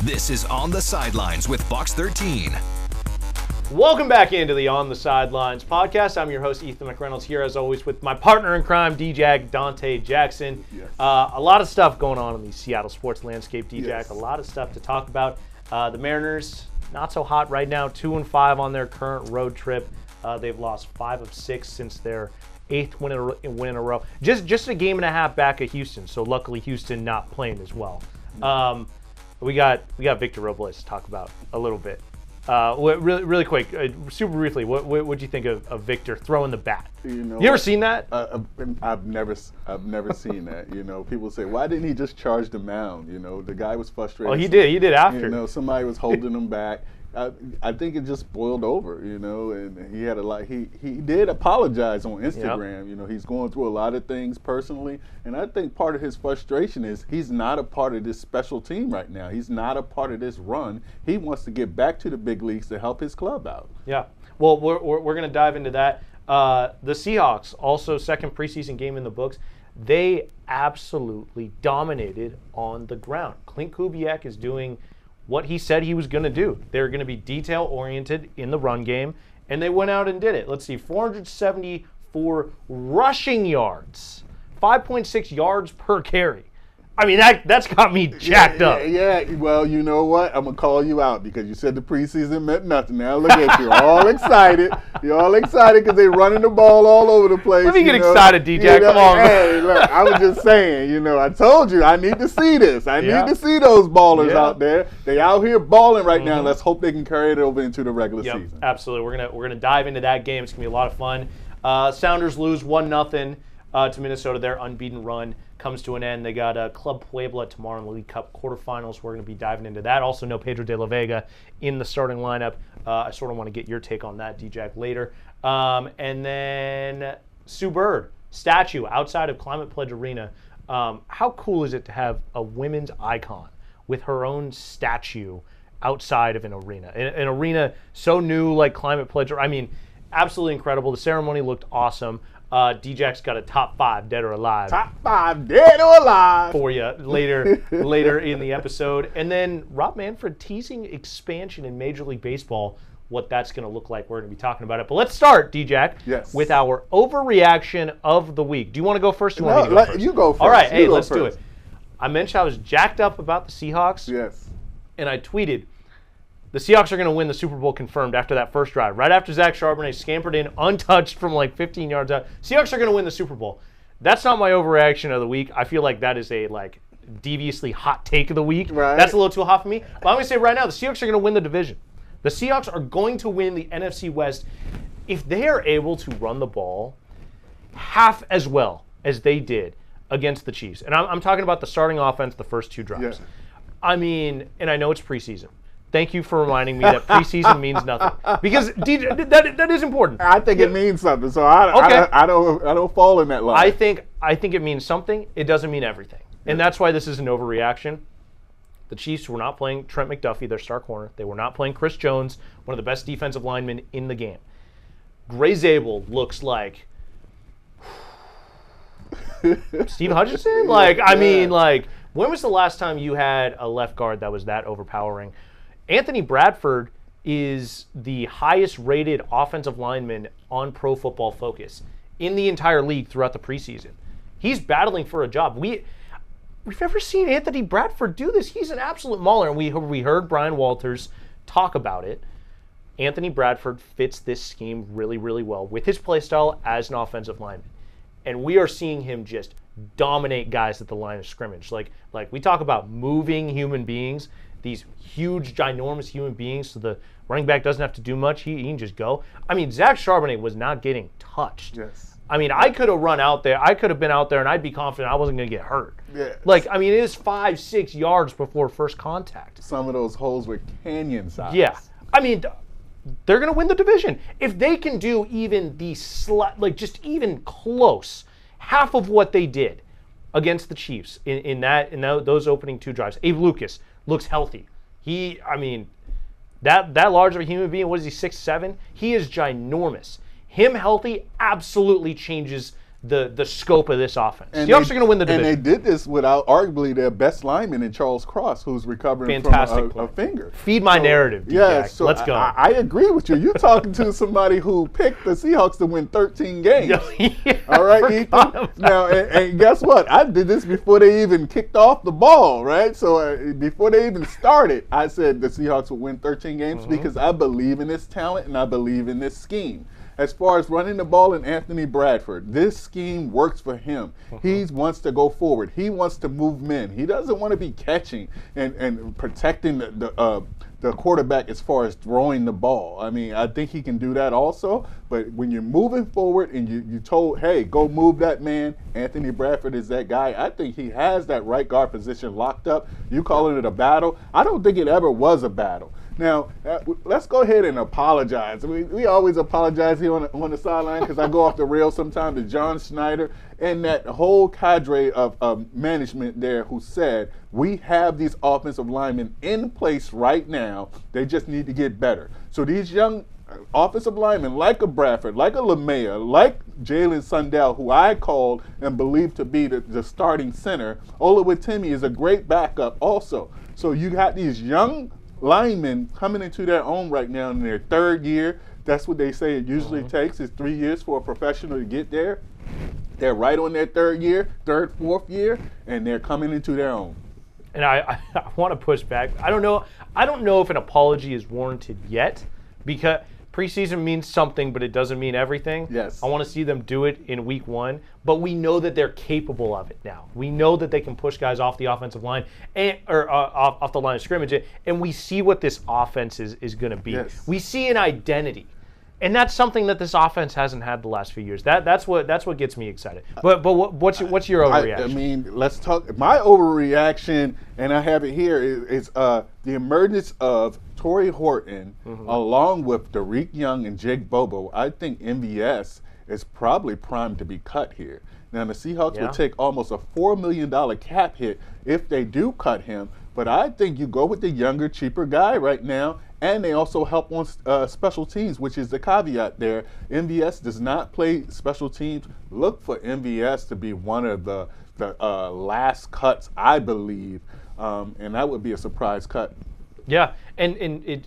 This is On the Sidelines with Box 13. Welcome back into the On the Sidelines podcast. I'm your host, Ethan McReynolds, here as always with my partner in crime, DJ Dante Jackson. Yes. A lot of stuff going on in the Seattle sports landscape, DJ. Yes. A lot of stuff to talk about. The Mariners, not so hot right now, 2-5 on their current road trip. They've lost 5 of 6 since their 8th win in a row. Just a game and a half back of Houston, so luckily Houston not playing as well. We got Victor Robles to talk about a little bit. Really quick, super briefly, what'd you think of Victor throwing the bat? You ever seen that? I've never seen that. You know, people say, why didn't he just charge the mound? You know, the guy was frustrated. Oh, he did after. You know, somebody was holding him back. I think it just boiled over, you know, and he had a lot. He did apologize on Instagram. Yep. You know, he's going through a lot of things personally, and I think part of his frustration is he's not a part of this special team right now. He's not a part of this run. He wants to get back to the big leagues to help his club out. Yeah. Well, we're going to dive into that. The Seahawks, also second preseason game in the books. They absolutely dominated on the ground. Clint Kubiak is doing what he said he was going to do. They're going to be detail-oriented in the run game, and they went out and did it. Let's see, 474 rushing yards, 5.6 yards per carry. I mean, that's got me jacked up. Yeah, well, you know what? I'm going to call you out because you said the preseason meant nothing. Now look at you, all excited. You're all excited because they're running the ball all over the place. Let me get excited, DJ. You know, come on. Hey, look, I was just saying, you know, I told you I need to see this. I need to see those ballers out there. They out here balling right now. Let's hope they can carry it over into the regular season. Absolutely. We're gonna dive into that game. It's going to be a lot of fun. Sounders lose 1-0 to Minnesota. Their unbeaten run comes to an end. They got Club Puebla tomorrow in the League Cup quarterfinals. We're going to be diving into that. Also, no Pedro de la Vega in the starting lineup. I sort of want to get your take on that, DJ, later. And then Sue Bird, statue outside of Climate Pledge Arena. How cool is it to have a women's icon with her own statue outside of an arena? An arena so new like Climate Pledge. I mean, absolutely incredible. The ceremony looked awesome. DJ's got a top 5 dead or alive. Top 5 dead or alive for you later in the episode. And then Rob Manfred teasing expansion in Major League Baseball, what that's going to look like. We're going to be talking about it. But let's start, DJ, with our overreaction of the week. Do you want to go first? Or do you want me to go first? You go first. All right, hey, let's do it. I mentioned I was jacked up about the Seahawks. Yes. And I tweeted, the Seahawks are going to win the Super Bowl confirmed after that first drive. Right after Zach Charbonnet scampered in untouched from like 15 yards out. Seahawks are going to win the Super Bowl. That's not my overreaction of the week. I feel like that is a deviously hot take of the week. Right. That's a little too hot for me. But I'm going to say right now, the Seahawks are going to win the division. The Seahawks are going to win the NFC West if they are able to run the ball half as well as they did against the Chiefs. And I'm talking about the starting offense, the first 2 drives. Yeah. I mean, and I know it's preseason. Thank you for reminding me that preseason means nothing, because that is important. I think it means something, so I don't fall in that line. I think it means something. It doesn't mean everything, and that's why this is an overreaction. The Chiefs were not playing Trent McDuffie, their star corner. They were not playing Chris Jones, one of the best defensive linemen in the game. Gray Zabel looks like Steve Hutchinson. When was the last time you had a left guard that was that overpowering? Anthony Bradford is the highest rated offensive lineman on Pro Football Focus in the entire league throughout the preseason. He's battling for a job. We've never seen Anthony Bradford do this. He's an absolute mauler, and we heard Brian Walters talk about it. Anthony Bradford fits this scheme really, really well with his play style as an offensive lineman. And we are seeing him just dominate guys at the line of scrimmage. Like we talk about moving human beings, these huge, ginormous human beings, so the running back doesn't have to do much. He can just go. I mean, Zach Charbonnet was not getting touched. Yes. I mean, I could have run out there. I could have been out there, and I'd be confident I wasn't going to get hurt. Yes. It is 5-6 yards before first contact. Some of those holes were canyon size. Yeah. I mean, they're going to win the division. If they can do even just even close, half of what they did against the Chiefs in those opening 2 drives. Abe Lucas looks healthy. That large of a human being, what is he, 6'7"? He is ginormous. Him healthy absolutely changes the scope of this offense. And Seahawks are going to win the division. And they did this without arguably their best lineman in Charles Cross, who's recovering Fantastic from a finger. Feed my narrative, D-Jack. Yeah, so let's go. I agree with you. You're talking to somebody who picked the Seahawks to win 13 games. Yeah, all right, Ethan? Now, and guess what? I did this before they even kicked off the ball, right? So before they even started, I said the Seahawks would win 13 games because I believe in this talent and I believe in this scheme. As far as running the ball and Anthony Bradford, this scheme works for him. He wants to go forward. He wants to move men. He doesn't want to be catching and protecting the quarterback as far as throwing the ball. I mean, I think he can do that also. But when you're moving forward and you told, hey, go move that man, Anthony Bradford is that guy. I think he has that right guard position locked up. You calling it a battle? I don't think it ever was a battle. Now, let's go ahead and apologize. We always apologize here on the sideline because I go off the rails sometimes to John Schneider and that whole cadre of management there who said, we have these offensive linemen in place right now. They just need to get better. So these young offensive linemen like a Bradford, like a LeMaya, like Jalen Sundell, who I called and believed to be the starting center, Olawatimi is a great backup also. So you got these young linemen coming into their own right now in their third year. That's what they say it usually takes is 3 years for a professional to get there. They're right on their third, fourth year, and they're coming into their own. And I want to push back. I don't know if an apology is warranted yet, because preseason means something, but it doesn't mean everything. Yes. I want to see them do it in week 1, but we know that they're capable of it now. We know that they can push guys off the offensive line or off the line of scrimmage, and we see what this offense is going to be. Yes. We see an identity, and that's something that this offense hasn't had the last few years. That's what gets me excited. But what's your overreaction? I mean, let's talk. My overreaction, and I have it here, is the emergence of Torrey Horton, along with Derek Young and Jake Bobo. I think MVS is probably primed to be cut here. Now, the Seahawks would take almost a $4 million cap hit if they do cut him, but I think you go with the younger, cheaper guy right now, and they also help on special teams, which is the caveat there. MVS does not play special teams. Look for MVS to be one of the last cuts, I believe, and that would be a surprise cut. Yeah, and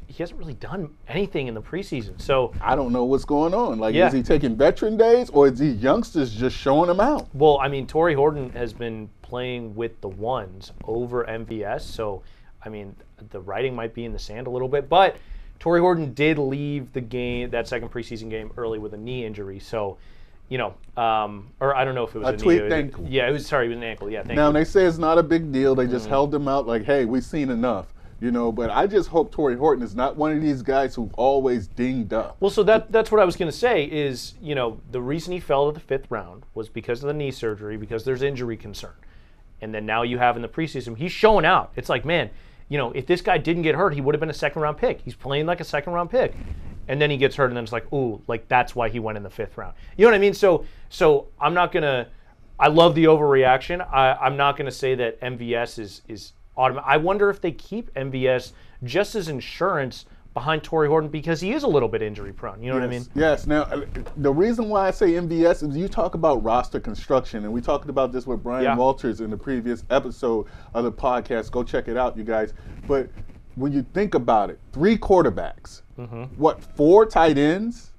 he hasn't really done anything in the preseason, so I don't know what's going on. Like, is he taking veteran days, or is these youngsters just showing him out? Well, I mean, Torrey Horton has been playing with the ones over MVS, so I mean, the writing might be in the sand a little bit. But Torrey Horton did leave the game, that second preseason game, early with a knee injury, so. You know, or I don't know if it was a tweaked knee. ankle. Yeah, it was an ankle. Yeah, now they say it's not a big deal. They just held him out like, hey, we've seen enough. You know, but I just hope Torrey Horton is not one of these guys who've always dinged up. Well, so that's what I was going to say is, you know, the reason he fell to the 5th round was because of the knee surgery, because there's injury concern. And then now you have in the preseason, he's showing out. It's like, man, you know, if this guy didn't get hurt, he would have been a 2nd-round pick. He's playing like a 2nd-round pick. And then he gets hurt, and then it's like, ooh, like that's why he went in the 5th round. You know what I mean? So I'm not going to – I love the overreaction. I'm not going to say that MVS is automatic. I wonder if they keep MVS just as insurance behind Torrey Horton because he is a little bit injury prone. You know what I mean? Yes. Now, the reason why I say MVS is you talk about roster construction, and we talked about this with Brian Walters in the previous episode of the podcast. Go check it out, you guys. But when you think about it, 3 quarterbacks, 4 tight ends,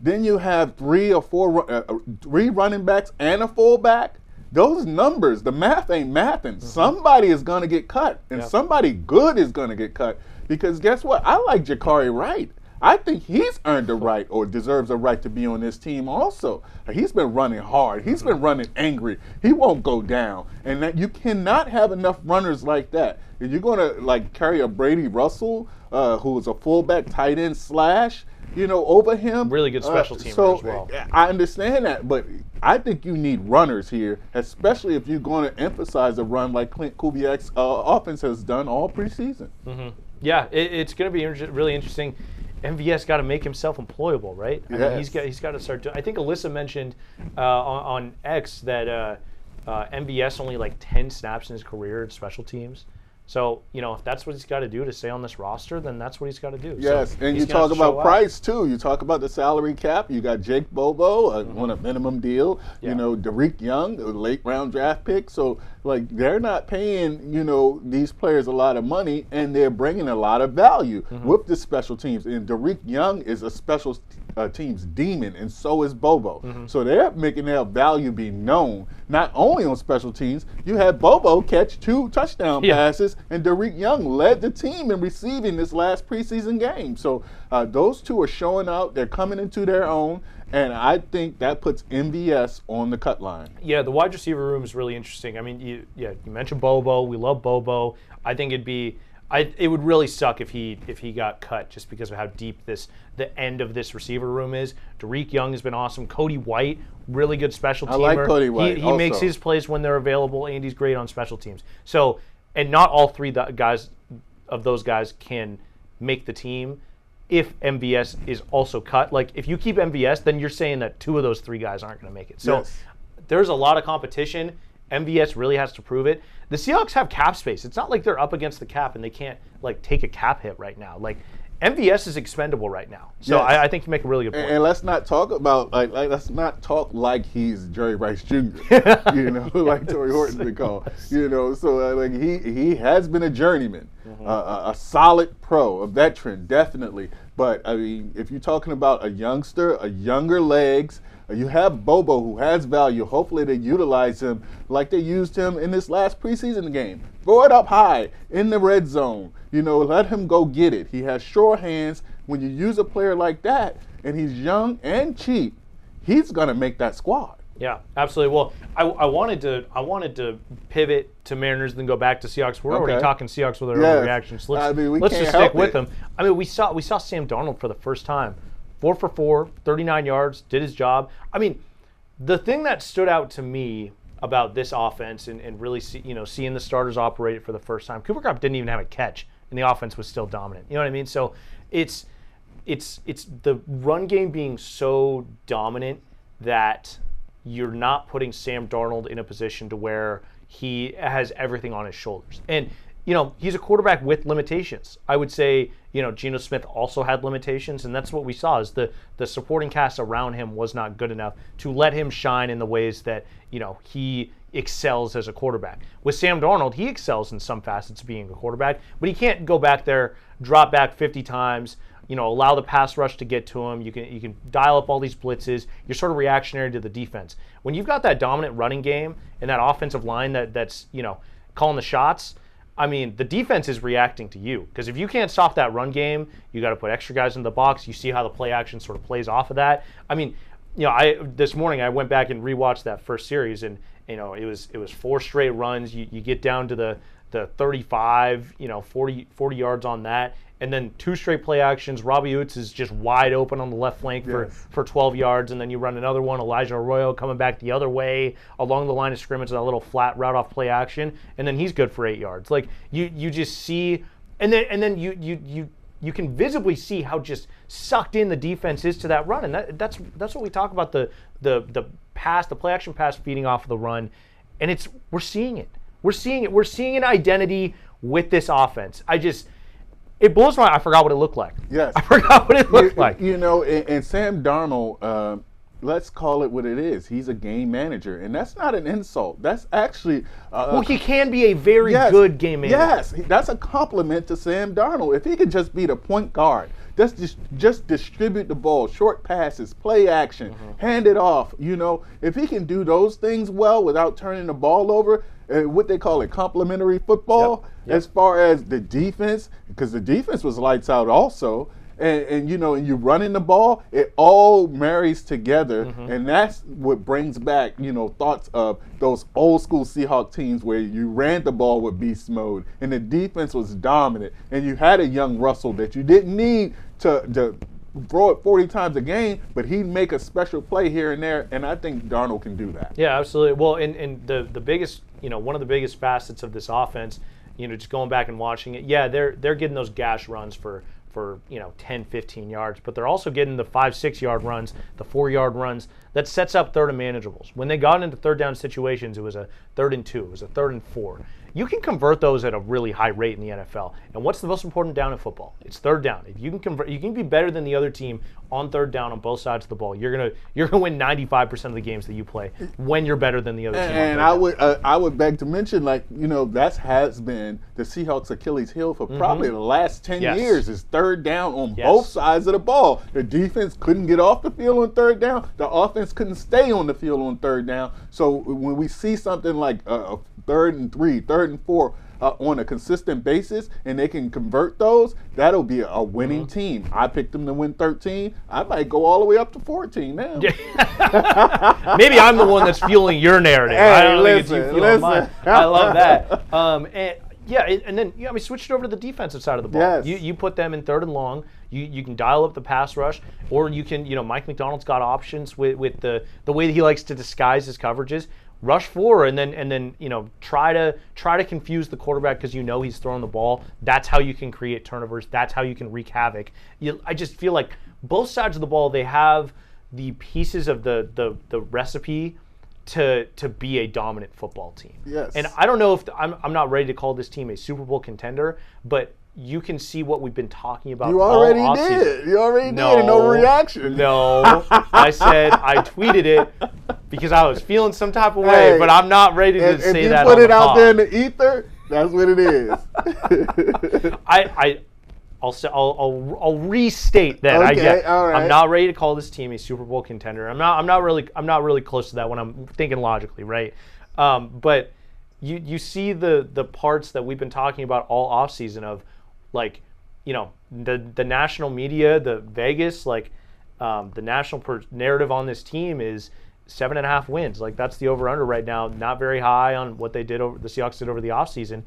then you have 3 or 4 3 running backs and a fullback. Those numbers, the math ain't mathing. Somebody is going to get cut, and somebody good is going to get cut. Because guess what? I like Jakari Wright. I think he's earned the right or deserves a right to be on this team also. He's been running hard. He's been running angry. He won't go down. And that you cannot have enough runners like that. If you're going to like carry a Brady Russell, who is a fullback tight end slash, you know, over him. Really good special teamer as well. I understand that, but I think you need runners here, especially if you're going to emphasize a run like Clint Kubiak's offense has done all preseason. Yeah, it's going to be really interesting. MVS got to make himself employable, right? I mean, he's got to start doing. I think Alyssa mentioned on X that MVS only like 10 snaps in his career in special teams. So, if that's what he's got to do to stay on this roster, then that's what he's got to do. Yes, so and you talk about price, too. You talk about the salary cap. You got Jake Bobo on a minimum deal. Yeah. Derek Young, a late-round draft pick. So, they're not paying, these players a lot of money, and they're bringing a lot of value with the special teams. And Derek Young is a special teams demon, and so is Bobo. So they're making their value be known, not only on special teams. You had Bobo catch 2 touchdown passes, and Derek Young led the team in receiving this last preseason game. So those two are showing out. They're coming into their own, and I think that puts MVS on the cut line. Yeah, the wide receiver room is really interesting. I mean, you mentioned Bobo. We love Bobo. I think it would really suck if he got cut just because of how deep the end of this receiver room is. Derek Young has been awesome. Cody White, really good special teamer. I like Cody White. He makes his plays when they're available, and he's great on special teams. So, and not all 3 of those guys can make the team if MVS is also cut. If you keep MVS, then you're saying that 2 of those 3 guys aren't going to make it. So there's a lot of competition. MVS really has to prove it. The Seahawks have cap space. It's not like they're up against the cap and they can't take a cap hit right now. MVS is expendable right now. So I think you make a really good point. And let's not talk about let's not talk like he's Jerry Rice Jr. Like Torrey Horton's been called. So he has been a journeyman, a solid pro, a veteran, definitely. But I mean, if you're talking about a youngster, a younger legs. You have Bobo, who has value. Hopefully they utilize him like they used him in this last preseason game. Throw it up high in the red zone. Let him go get it. He has sure hands. When you use a player like that, and he's young and cheap, he's going to make that squad. Yeah, absolutely. Well, I wanted to pivot to Mariners and then go back to Seahawks. We're already talking Seahawks with our overreactions. Let's just stick with them. I mean, we saw Sam Darnold for the first time. 4 for 4, 39 yards, did his job. I mean, the thing that stood out to me about this offense and really seeing the starters operate it for the first time, Cooper Kupp didn't even have a catch, and the offense was still dominant. You know what I mean? So it's the run game being so dominant that you're not putting Sam Darnold in a position to where he has everything on his shoulders. And he's a quarterback with limitations. I would say, Geno Smith also had limitations, and that's what we saw is the supporting cast around him was not good enough to let him shine in the ways that, he excels as a quarterback. With Sam Darnold, he excels in some facets of being a quarterback, but he can't go back there, drop back 50 times, allow the pass rush to get to him. You can dial up all these blitzes. You're sort of reactionary to the defense. When you've got that dominant running game and that offensive line that's calling the shots, I mean, the defense is reacting to you because if you can't stop that run game, you got to put extra guys in the box. You see how the play action sort of plays off of that. I mean, this morning I went back and rewatched that first series, and it was 4 straight runs. You get down to the 35, 40 yards on that, and then 2 straight play actions. Robbie Oots is just wide open on the left flank for 12 yards, and then you run another one. Elijah Arroyo coming back the other way along the line of scrimmage, that little flat route off play action, and then he's good for 8 yards. You just see, and then you can visibly see how just sucked in the defense is to that run, and that's what we talk about the play action pass feeding off of the run, and we're seeing it. We're seeing an identity with this offense. It blows my mind. I forgot what it looked like. Yes. I forgot what it looked like. And Sam Darnold, let's call it what it is. He's a game manager, and that's not an insult. That's actually well, he can be a very good game manager. Yes, that's a compliment to Sam Darnold. If he could just be the point guard, just distribute the ball, short passes, play action, hand it off. If he can do those things well without turning the ball over, what they call it, complementary football. Yep. As far as the defense, because the defense was lights out also. And you're running the ball, it all marries together, and that's what brings back, thoughts of those old school Seahawks teams where you ran the ball with beast mode, and the defense was dominant, and you had a young Russell that you didn't need to throw it 40 times a game, but he'd make a special play here and there, and I think Darnold can do that. Yeah, absolutely. Well, and the biggest, one of the biggest facets of this offense, just going back and watching it, they're getting those gash runs for 10, 15 yards, but they're also getting the 5-6 yard runs, the 4-yard runs that sets up third and manageables. When they got into third down situations, it was a 3rd and 2, it was a 3rd and 4. you can convert those at a really high rate in the NFL. And what's the most important down in football? It's third down. If you can convert, you can be better than the other team on third down on both sides of the ball. You're gonna win 95% of the games that you play when you're better than the other team. And I would beg to mention, like, that has been the Seahawks' Achilles heel for probably the last 10 years is third down on both sides of the ball. The defense couldn't get off the field on third down. The offense couldn't stay on the field on third down. So when we see something like a 3rd and 3, 3rd and 4 on a consistent basis, and they can convert those, that'll be a winning team. I picked them to win 13. I might go all the way up to 14 now. Maybe I'm the one that's fueling your narrative. Hey, I don't think it's you fueling mine. I love that. And then we switched over to the defensive side of the ball. Yes. You put them in 3rd and long. You can dial up the pass rush, or you can, Mike McDonald's got options with the way that he likes to disguise his coverages. Rush 4 and then try to confuse the quarterback because he's throwing the ball. That's how you can create turnovers. That's how you can wreak havoc. I just feel like both sides of the ball, they have the pieces of the recipe to be a dominant football team. Yes. And I don't know if I'm not ready to call this team a Super Bowl contender, but you can see what we've been talking about. You already did. You already did. An overreaction. No. I tweeted it because I was feeling some type of way, but I'm not ready to say that. If you put it out there in the ether, that's what it is. I'll restate that. Okay, all right. I'm not ready to call this team a Super Bowl contender. I'm not really close to that when I'm thinking logically, right? But you see the parts that we've been talking about all offseason of, like, the national media, the Vegas, like, the national narrative on this team is 7.5 wins. Like, that's the over-under right now. Not very high on what the Seahawks did over the offseason.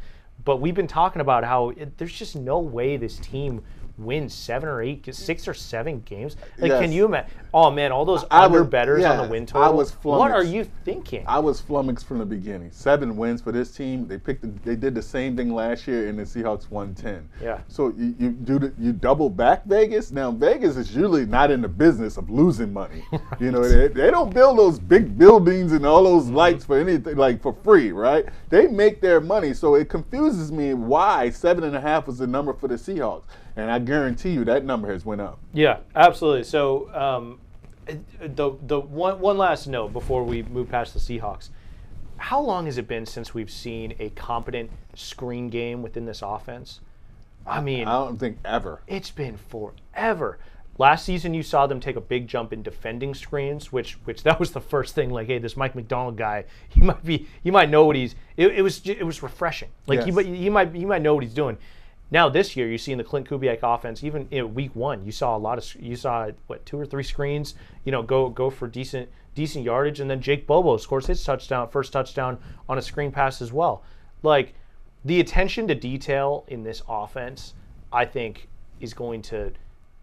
But we've been talking about how there's just no way this team wins 7 or 8, 6 or 7 games. Like, can you imagine? Oh man, all those under bettors on the win total. I was flummoxed. What are you thinking? I was flummoxed from the beginning. 7 wins for this team. They did the same thing last year, and the Seahawks won 10. Yeah. So you double back Vegas. Now Vegas is usually not in the business of losing money. Right. They don't build those big buildings and all those lights for anything, like, for free, right? They make their money. So it confuses me why 7.5 was the number for the Seahawks. And I guarantee you that number has went up. Yeah, absolutely. So the one last note before we move past the Seahawks. How long has it been since we've seen a competent screen game within this offense? I mean, I don't think ever. It's been forever. Last season, you saw them take a big jump in defending screens, which that was the first thing. Like, hey, this Mike McDonald guy, he might know what he's. It was refreshing. Like, yes. he might know what he's doing. Now this year, you see in the Clint Kubiak offense, even in week 1, you saw 2 or 3 screens, go for decent yardage, and then Jake Bobo scores his first touchdown on a screen pass as well. Like, the attention to detail in this offense, I think, is going to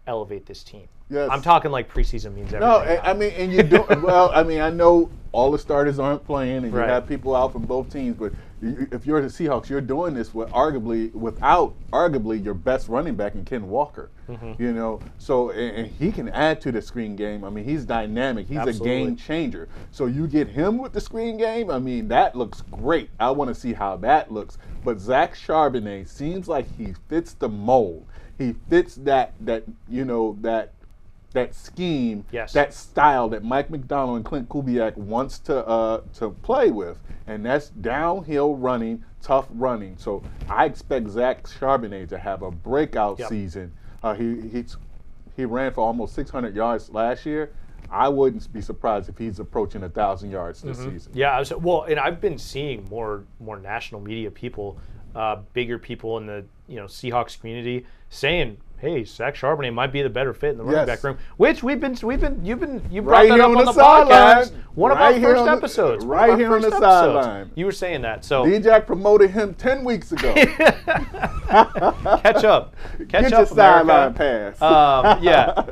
elevate this team. Yes. I'm talking like preseason means everything. No, I mean, and you don't. Well, I mean, I know all the starters aren't playing, and you have people out from both teams. But if you're the Seahawks, you're doing this without arguably your best running back in Ken Walker. Mm-hmm. So and he can add to the screen game. I mean, he's dynamic. He's Absolutely. a game changer. So you get him with the screen game. I mean, that looks great. I want to see how that looks. But Zach Charbonnet seems like he fits the mold. He fits that scheme, yes. that style that Mike McDonald and Clint Kubiak wants to play with, and that's downhill running, tough running. So I expect Zach Charbonnet to have a breakout season. He ran for almost 600 yards last year. I wouldn't be surprised if he's approaching 1,000 yards this season. Yeah, and I've been seeing more national media people, bigger people in the Seahawks community saying, hey, Zach Charbonnet might be the better fit in the running back room, which you brought that up on the podcast. One of our first episodes. Right here on the sideline. You were saying that. So D-Jack promoted him 10 weeks ago. Catch up. Get your sideline pass.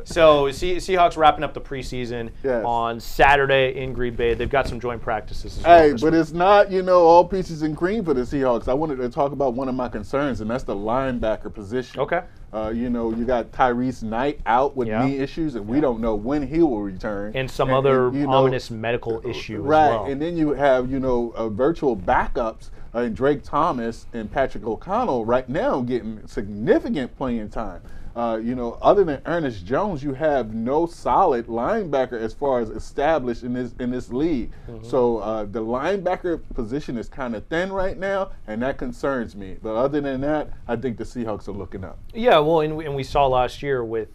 So Seahawks wrapping up the preseason on Saturday in Green Bay. They've got some joint practices as well. Hey, but it's not, all peaches and cream for the Seahawks. I wanted to talk about one of my concerns, and that's the linebacker position. Okay. You got Tyrese Knight out with knee issues, and we don't know when he will return. And some other ominous medical issue as well. And then you have, virtual backups and Drake Thomas and Patrick O'Connell right now getting significant playing time. Other than Ernest Jones, you have no solid linebacker as far as established in this league. So the linebacker position is kind of thin right now, and that concerns me. But other than that, I think the Seahawks are looking up. Yeah, well, and we saw last year with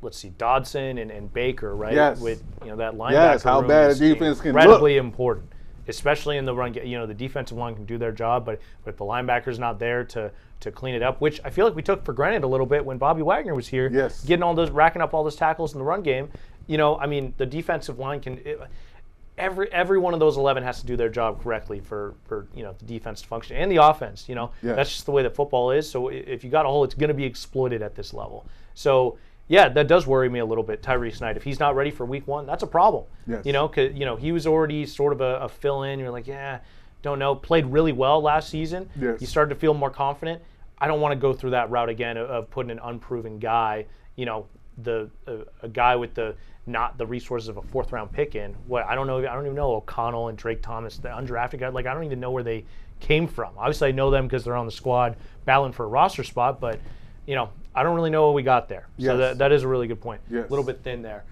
let's see, Dodson and Baker, right? Yes. With that linebacker Yes, how room bad is a defense can look. incredibly important, especially in the run. The defensive line can do their job, but if the linebacker's not there to clean it up, which I feel like we took for granted a little bit when Bobby Wagner was here, Yes. racking up all those tackles in the run game. The defensive line can. Every one of those 11 has to do their job correctly for the defense to function and the offense. Yes. That's just the way that football is. So if you got a hole, it's going to be exploited at this level. So yeah, that does worry me a little bit. Tyrese Knight, if he's not ready for week 1, that's a problem. Yes. Because he was already sort of a fill-in. You're like, yeah, don't know. Played really well last season. Yes. You started to feel more confident. I don't want to go through that route again of putting an unproven guy, a guy with not the resources of a 4th-round pick in. I don't even know O'Connell and Drake Thomas, the undrafted guy. Like, I don't even know where they came from. Obviously, I know them because they're on the squad battling for a roster spot, but I don't really know what we got there. Yes. So that is a really good point. Yes. A little bit thin there.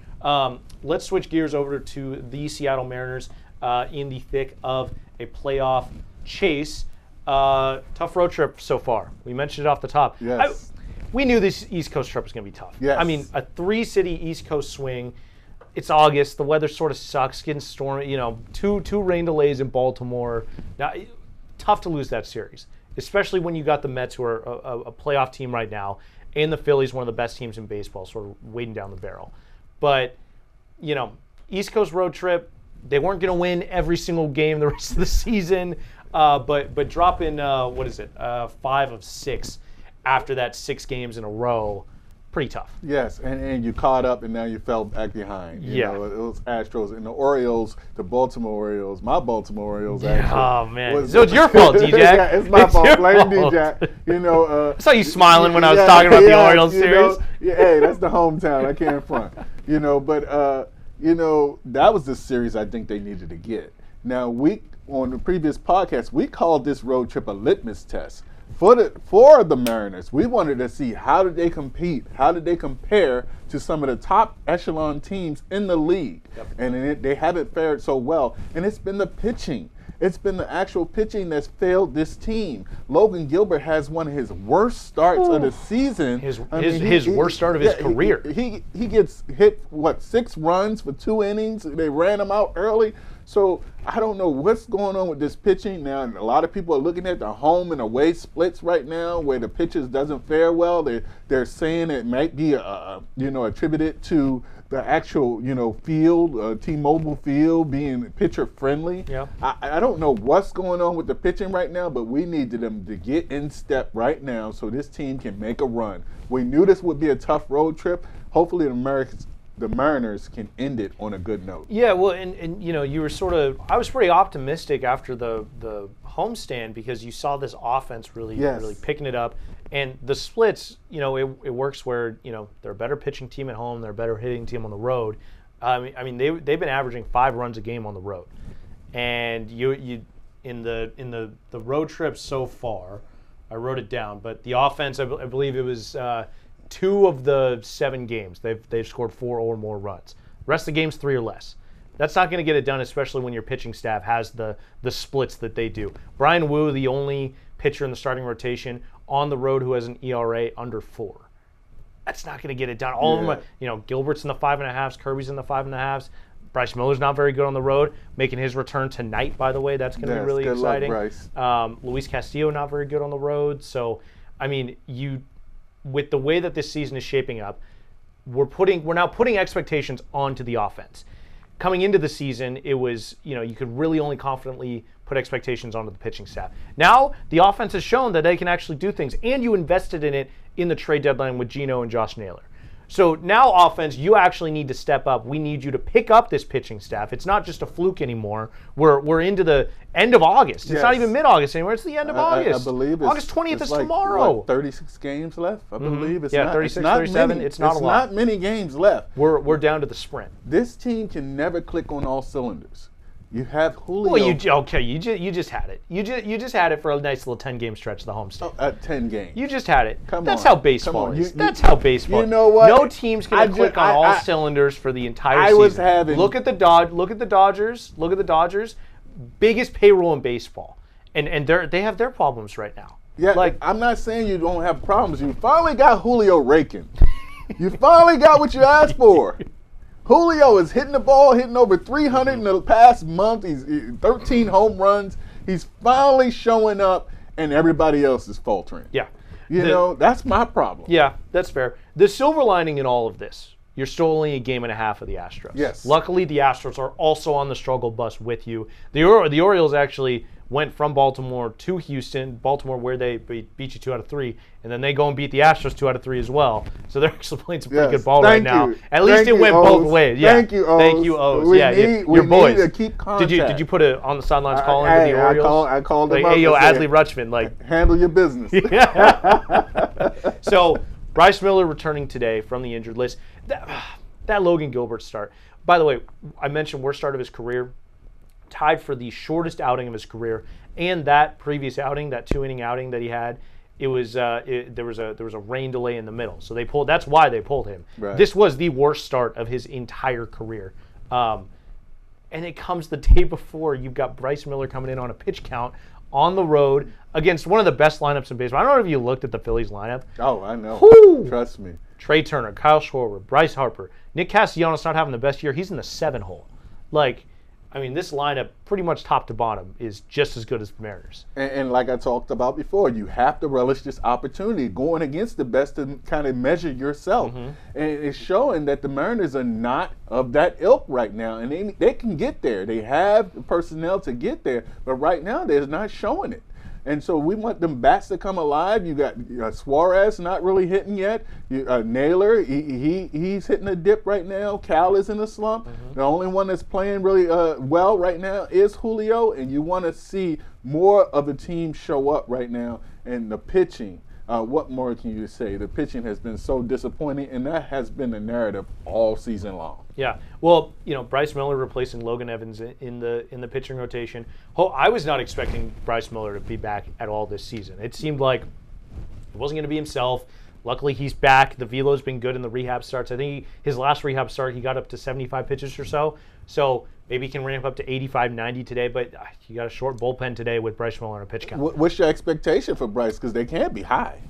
Let's switch gears over to the Seattle Mariners in the thick of a playoff chase. Tough road trip so far. We mentioned it off the top. Yes. We knew this East Coast trip was going to be tough. Yes. I mean, a 3-city East Coast swing. It's August. The weather sort of sucks. Getting stormy. Two rain delays in Baltimore. Now, tough to lose that series, especially when you got the Mets, who are a playoff team right now, and the Phillies, one of the best teams in baseball, sort of waiting down the barrel. But East Coast road trip. They weren't going to win every single game the rest of the season. But dropping 5 of 6 after that 6 games in a row, pretty tough. Yes, and you caught up and now you fell back behind. It was Astros and the Orioles, the Baltimore Orioles, my Baltimore Orioles. Actually, oh man, so it's your fault, DJ. Yeah, it's my fault. Blame DJ. I saw you smiling when I was talking about the Orioles series. Hey, that's the hometown. I can't front. But that was the series I think they needed to get. Now on the previous podcast, we called this road trip a litmus test for the Mariners. We wanted to see how did they compete, how did they compare to some of the top echelon teams in the league. Yep. And they haven't fared so well. And it's been the pitching. It's been the actual pitching that's failed this team. Logan Gilbert has one of his worst starts of the season. His worst start of his career. He gets hit, 6 runs for 2 innings. They ran him out early. So I don't know what's going on with this pitching now. A lot of people are looking at the home and away splits right now, where the pitchers doesn't fare well. They're saying it might be attributed to the actual field, T-Mobile Field being pitcher friendly. Yeah. I don't know what's going on with the pitching right now, but we needed them to get in step right now so this team can make a run. We knew this would be a tough road trip. Hopefully the Mariners can end it on a good note. Yeah, well, and you were I was pretty optimistic after the homestand because you saw this offense really picking it up. And the splits, it works where, they're a better pitching team at home, they're a better hitting team on the road. They've been averaging 5 runs a game on the road. And you in the road trip so far, I wrote it down, but the offense, I believe it was 2 of the 7 games, they've scored 4 or more runs. The rest of the games, 3 or less. That's not going to get it done, especially when your pitching staff has the splits that they do. Brian Wu, the only pitcher in the starting rotation on the road who has an ERA under 4. That's not going to get it done. All of them, Gilbert's in the 5.5s, Kirby's in the 5.5s. Bryce Miller's not very good on the road, making his return tonight, by the way. That's going to be really exciting. Luck, Bryce. Luis Castillo not very good on the road. So, with the way that this season is shaping up, we're now putting expectations onto the offense. Coming into the season, it was, you could really only confidently put expectations onto the pitching staff. Now, the offense has shown that they can actually do things, and you invested in it in the trade deadline with Geno and Josh Naylor. So now, offense, you actually need to step up. We need you to pick up this pitching staff. It's not just a fluke anymore. We're into the end of August. It's not even mid-August anymore. It's the end of August. I believe August 20th is like, tomorrow. 36 games left, I believe. It's 36, 37. It's not a lot. It's not many games left. We're down to the sprint. This team can never click on all cylinders. You have Julio. Well, you just had it. You just had it for a nice little 10-game stretch. The homestand. At 10 games. You just had it. Come That's on. how baseball Come on. is. That's how baseball. You know what? No team's gonna click on all cylinders for the entire season. Look at the Dodgers. Look at the Dodgers. Biggest payroll in baseball, and they have their problems right now. Yeah, like I'm not saying you don't have problems. You finally got Julio raking. You finally got what you asked for. Julio is hitting the ball, hitting over 300 in the past month. He's 13 home runs. He's finally showing up, and everybody else is faltering. Yeah. You know, that's my problem. Yeah, that's fair. The silver lining in all of this, you're still only a game and a half of the Astros. Yes. Luckily, the Astros are also on the struggle bus with you. The Orioles actually went from Baltimore to Houston, Baltimore where they beat you 2 out of 3, and then they go and beat the Astros 2 out of 3 as well. So they're actually playing some pretty good ball right now. At least it went both ways. Yeah. Thank you, O's. Thank you, O's. We your boys. need to keep contact. Did you put it on the sidelines calling to the Orioles? I called them like, up. Hey, yo, Adley Rutschman, like handle your business. So Bryce Miller returning today from the injured list. That Logan Gilbert start. By the way, I mentioned worst start of his career, tied for the shortest outing of his career, and that previous outing, that 2-inning outing that he had, there was a rain delay in the middle, so they pulled. That's why they pulled him. Right. This was the worst start of his entire career, and it comes the day before you've got Bryce Miller coming in on a pitch count on the road against one of the best lineups in baseball. I don't know if you looked at the Phillies lineup. Oh, I know. Whew. Trust me. Trey Turner, Kyle Schwarber, Bryce Harper, Nick Castellanos not having the best year. He's in the 7-hole. This lineup, pretty much top to bottom, is just as good as the Mariners. And like I talked about before, you have to relish this opportunity going against the best to kind of measure yourself. Mm-hmm. And it's showing that the Mariners are not of that ilk right now. And they can get there. They have the personnel to get there. But right now, they're not showing it. And so we want them bats to come alive. You got Suarez not really hitting yet. Naylor, he's hitting a dip right now. Cal is in a slump. Mm-hmm. The only one that's playing really well right now is Julio. And you want to see more of the team show up right now. And the pitching, what more can you say? The pitching has been so disappointing, and that has been the narrative all season long. Yeah, well, Bryce Miller replacing Logan Evans in the pitching rotation. I was not expecting Bryce Miller to be back at all this season. It seemed like he wasn't going to be himself. Luckily, he's back. The velo's been good in the rehab starts. I think his last rehab start, he got up to 75 pitches or so. So maybe he can ramp up to 85, 90 today. But you got a short bullpen today with Bryce Miller on a pitch count. What's your expectation for Bryce? Because they can't be high.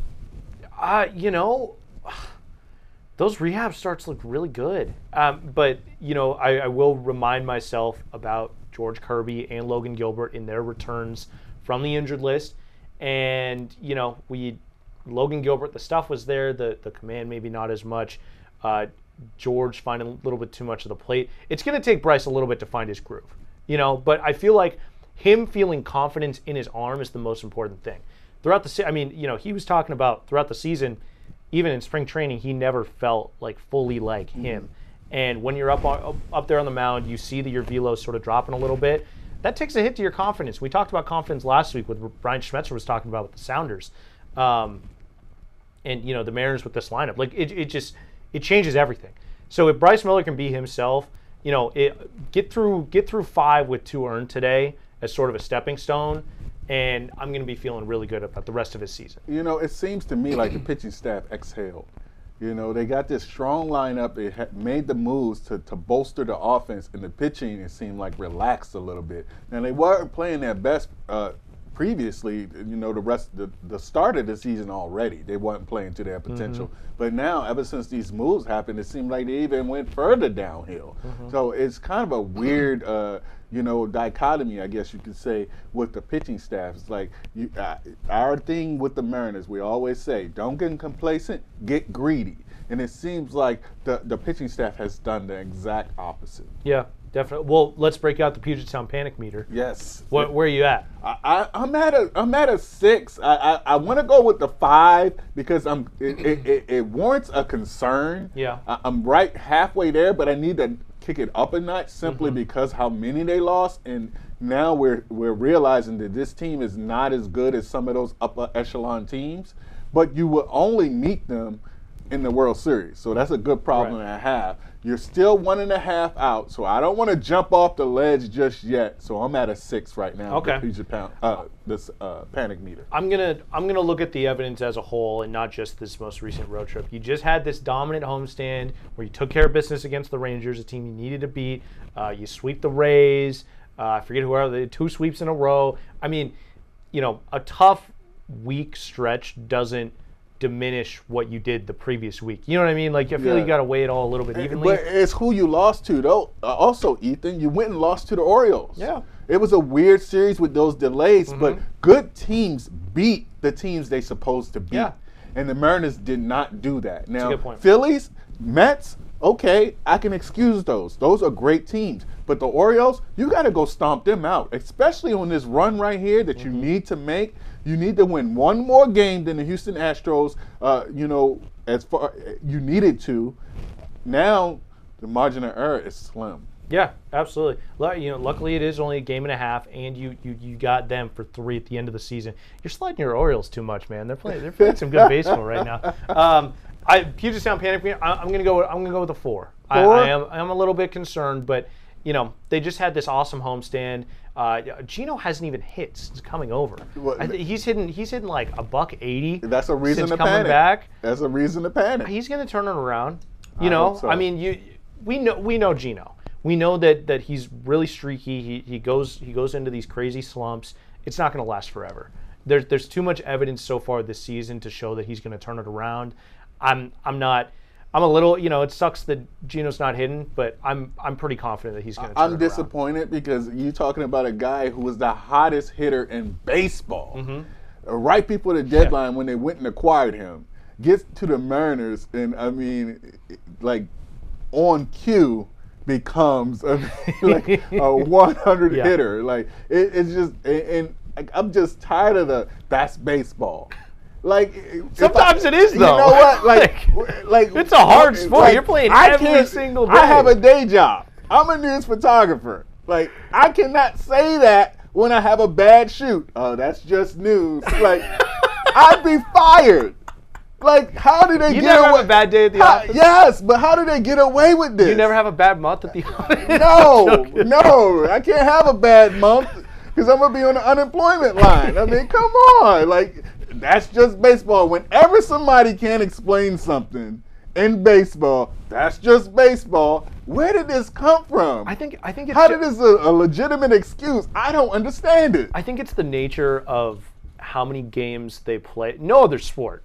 Those rehab starts look really good. But I will remind myself about George Kirby and Logan Gilbert in their returns from the injured list. And, Logan Gilbert, the stuff was there, the command maybe not as much. George finding a little bit too much of the plate. It's going to take Bryce a little bit to find his groove, but I feel like him feeling confidence in his arm is the most important thing. Throughout he was talking about throughout the season, even in spring training, he never felt like fully like him. Mm-hmm. And when you're up there on the mound, you see that your velo's sort of dropping a little bit. That takes a hit to your confidence. We talked about confidence last week with what Brian Schmetzer was talking about with the Sounders. And the Mariners with this lineup. Like it changes everything. So if Bryce Miller can be himself, get through 5 with 2 earned today as sort of a stepping stone, and I'm going to be feeling really good about the rest of his season. It seems to me like the pitching staff exhaled. They got this strong lineup. They made the moves to bolster the offense, and the pitching, it seemed like, relaxed a little bit. Now, they weren't playing their best previously, the start of the season already. They weren't playing to their potential. Mm-hmm. But now, ever since these moves happened, it seemed like they even went further downhill. Mm-hmm. So it's kind of a weird, dichotomy, I guess you could say, with the pitching staff. It's like our thing with the Mariners, we always say, don't get complacent, get greedy. And it seems like the pitching staff has done the exact opposite. Yeah. Definitely. Well, let's break out the Puget Sound panic meter. Yes. Where are you at? I'm at a 6. I want to go with the 5 because it warrants a concern. Yeah. I'm right halfway there, but I need to kick it up a notch simply because how many they lost, and now we're realizing that this team is not as good as some of those upper echelon teams. But you will only meet them in the World Series. So that's a good problem to have. You're still 1.5 out, so I don't want to jump off the ledge just yet. So I'm at a 6 right now. Okay. This panic meter. I'm gonna look at the evidence as a whole and not just this most recent road trip. You just had this dominant homestand where you took care of business against the Rangers, a team you needed to beat. You sweep the Rays. I forget who are they. 2 sweeps in a row. I mean, a tough week stretch doesn't diminish what you did the previous week. You know what I mean? Like, I feel like you got to weigh it all a little bit evenly. But it's who you lost to, though. Also, Ethan, you went and lost to the Orioles. Yeah. It was a weird series with those delays, but good teams beat the teams they supposed to beat. Yeah. And the Mariners did not do that. Now, a good point. Phillies, Mets, okay, I can excuse those. Those are great teams. But the Orioles, you got to go stomp them out, especially on this run right here that you need to make. You need to win one more game than the Houston Astros, as far you needed to. Now, the margin of error is slim. Yeah, absolutely. Luckily it is only a game and a half, and you got them for 3 at the end of the season. You're sliding your Orioles too much, man. They're playing some good baseball right now. Puget Sound panic me. I'm gonna go with a 4. 4? I am a little bit concerned, but they just had this awesome homestand. Gino hasn't even hit since coming over. He's hitting like $180. That's a reason since to coming panic. Back. That's a reason to panic. He's gonna turn it around. I hope so. I mean, we know Gino. We know that he's really streaky. He goes into these crazy slumps. It's not going to last forever. There's too much evidence so far this season to show that he's going to turn it around. I'm a little, it sucks that Gino's not hitting, but I'm pretty confident that he's going to turn it around. I'm disappointed because you're talking about a guy who was the hottest hitter in baseball. Right before the deadline when they went and acquired him. Gets to the Mariners and, I mean, like, on cue, becomes a 100 hitter. Like, it's just, and I'm just tired of that's baseball. Like, sometimes it is, though. You know what? Like it's a hard sport. Like, you're playing every single day. I have a day job. I'm a news photographer. Like, I cannot say that when I have a bad shoot. Oh, that's just news. Like, I'd be fired. Like, how do they get away? You never have a bad day at the office? Yes, but how do they get away with this? You never have a bad month at the office? No, I can't have a bad month because I'm going to be on the unemployment line. I mean, come on. Like, that's just baseball. Whenever somebody can't explain something in baseball, that's just baseball. Where did this come from? I think it's how did this a legitimate excuse? I don't understand it. I think it's the nature of how many games they play. No other sport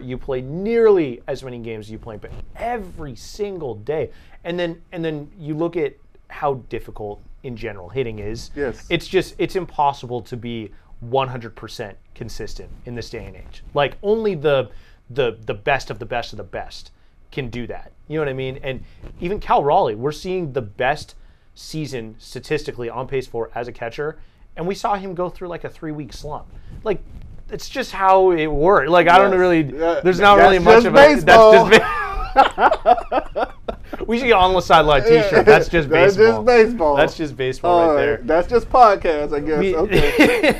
you play nearly as many games as you play, but every single day. And then you look at how difficult in general hitting is. Yes. It's impossible to be 100% consistent in this day and age. Like, only the best of the best of the best can do that. You know what I mean? And even Cal Raleigh, we're seeing the best season statistically on pace for as a catcher, and we saw him go through like a 3-week slump. Like, it's just how it works. Like, I don't really. There's not really much of it. That's just we should get on the sideline T-shirt. That's just baseball. That's just baseball. That's just baseball right there. That's just podcast, I guess. Okay.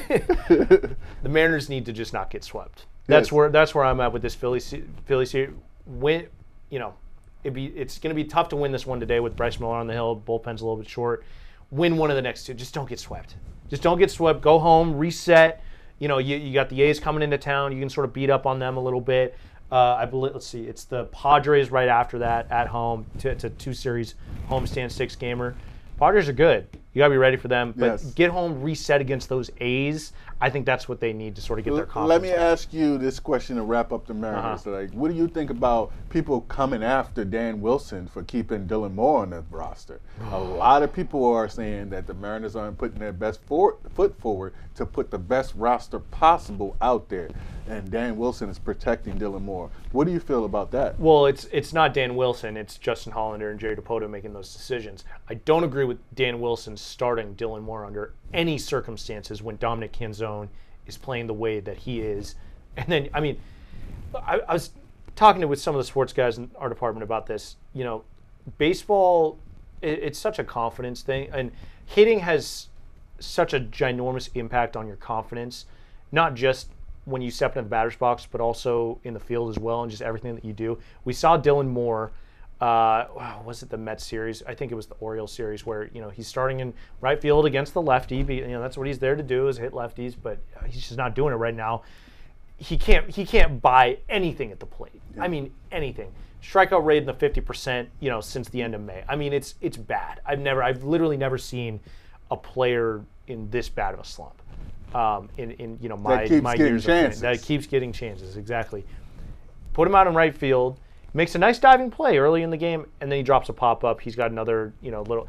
The Mariners need to just not get swept. That's where I'm at with this Philly series. Win, it's going to be tough to win this one today with Bryce Miller on the hill. Bullpen's a little bit short. Win one of the next 2. Just don't get swept. Just don't get swept. Go home, reset. You got the A's coming into town. You can sort of beat up on them a little bit. I believe. Let's see. It's the Padres right after that at home. It's a 2-series homestand 6-gamer. Padres are good. You got to be ready for them. But get home, reset against those A's. I think that's what they need to sort of get their confidence. Let me ask you this question to wrap up the Mariners. Like, what do you think about people coming after Dan Wilson for keeping Dylan Moore on the roster? A lot of people are saying that the Mariners aren't putting their best foot forward to put the best roster possible out there, and Dan Wilson is protecting Dylan Moore. What do you feel about that? Well, it's not Dan Wilson. It's Justin Hollander and Jerry Dipoto making those decisions. I don't agree with Dan Wilson starting Dylan Moore under any circumstances when Dominic Canzone is playing the way that he is. And then, I mean, I was talking with some of the sports guys in our department about this. Baseball, it's such a confidence thing, and hitting has such a ginormous impact on your confidence, not just when you step into the batter's box, but also in the field as well, and just everything that you do. We saw Dylan Moore. Was it the Mets series? I think it was the Orioles series where he's starting in right field against the lefty. That's what he's there to do, is hit lefties, but he's just not doing it right now. He can't buy anything at the plate. Yeah. I mean, anything. Strikeout rate in the 50%, since the end of May. I mean, it's bad. I've literally never seen a player in this bad of a slump. My years of that keeps getting chances. Exactly. Put him out in right field. Makes a nice diving play early in the game, and then he drops a pop-up. He's got another, little,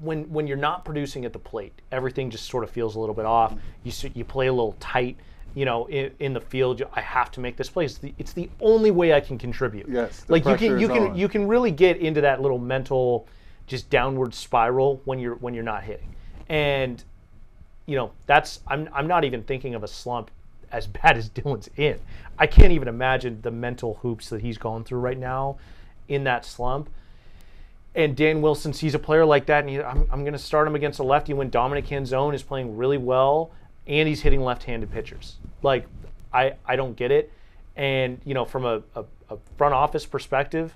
when you're not producing at the plate, everything just sort of feels a little bit off. You play a little tight, in the field. I have to make this play. It's the only way I can contribute. Yes, you can really get into that little mental, just downward spiral when you're not hitting, and I'm not even thinking of a slump as bad as Dylan's in. I can't even imagine the mental hoops that he's going through right now in that slump. And Dan Wilson sees a player like that, and I'm going to start him against a lefty when Dominic Canzone is playing really well, and he's hitting left-handed pitchers. I don't get it. And, from a front office perspective,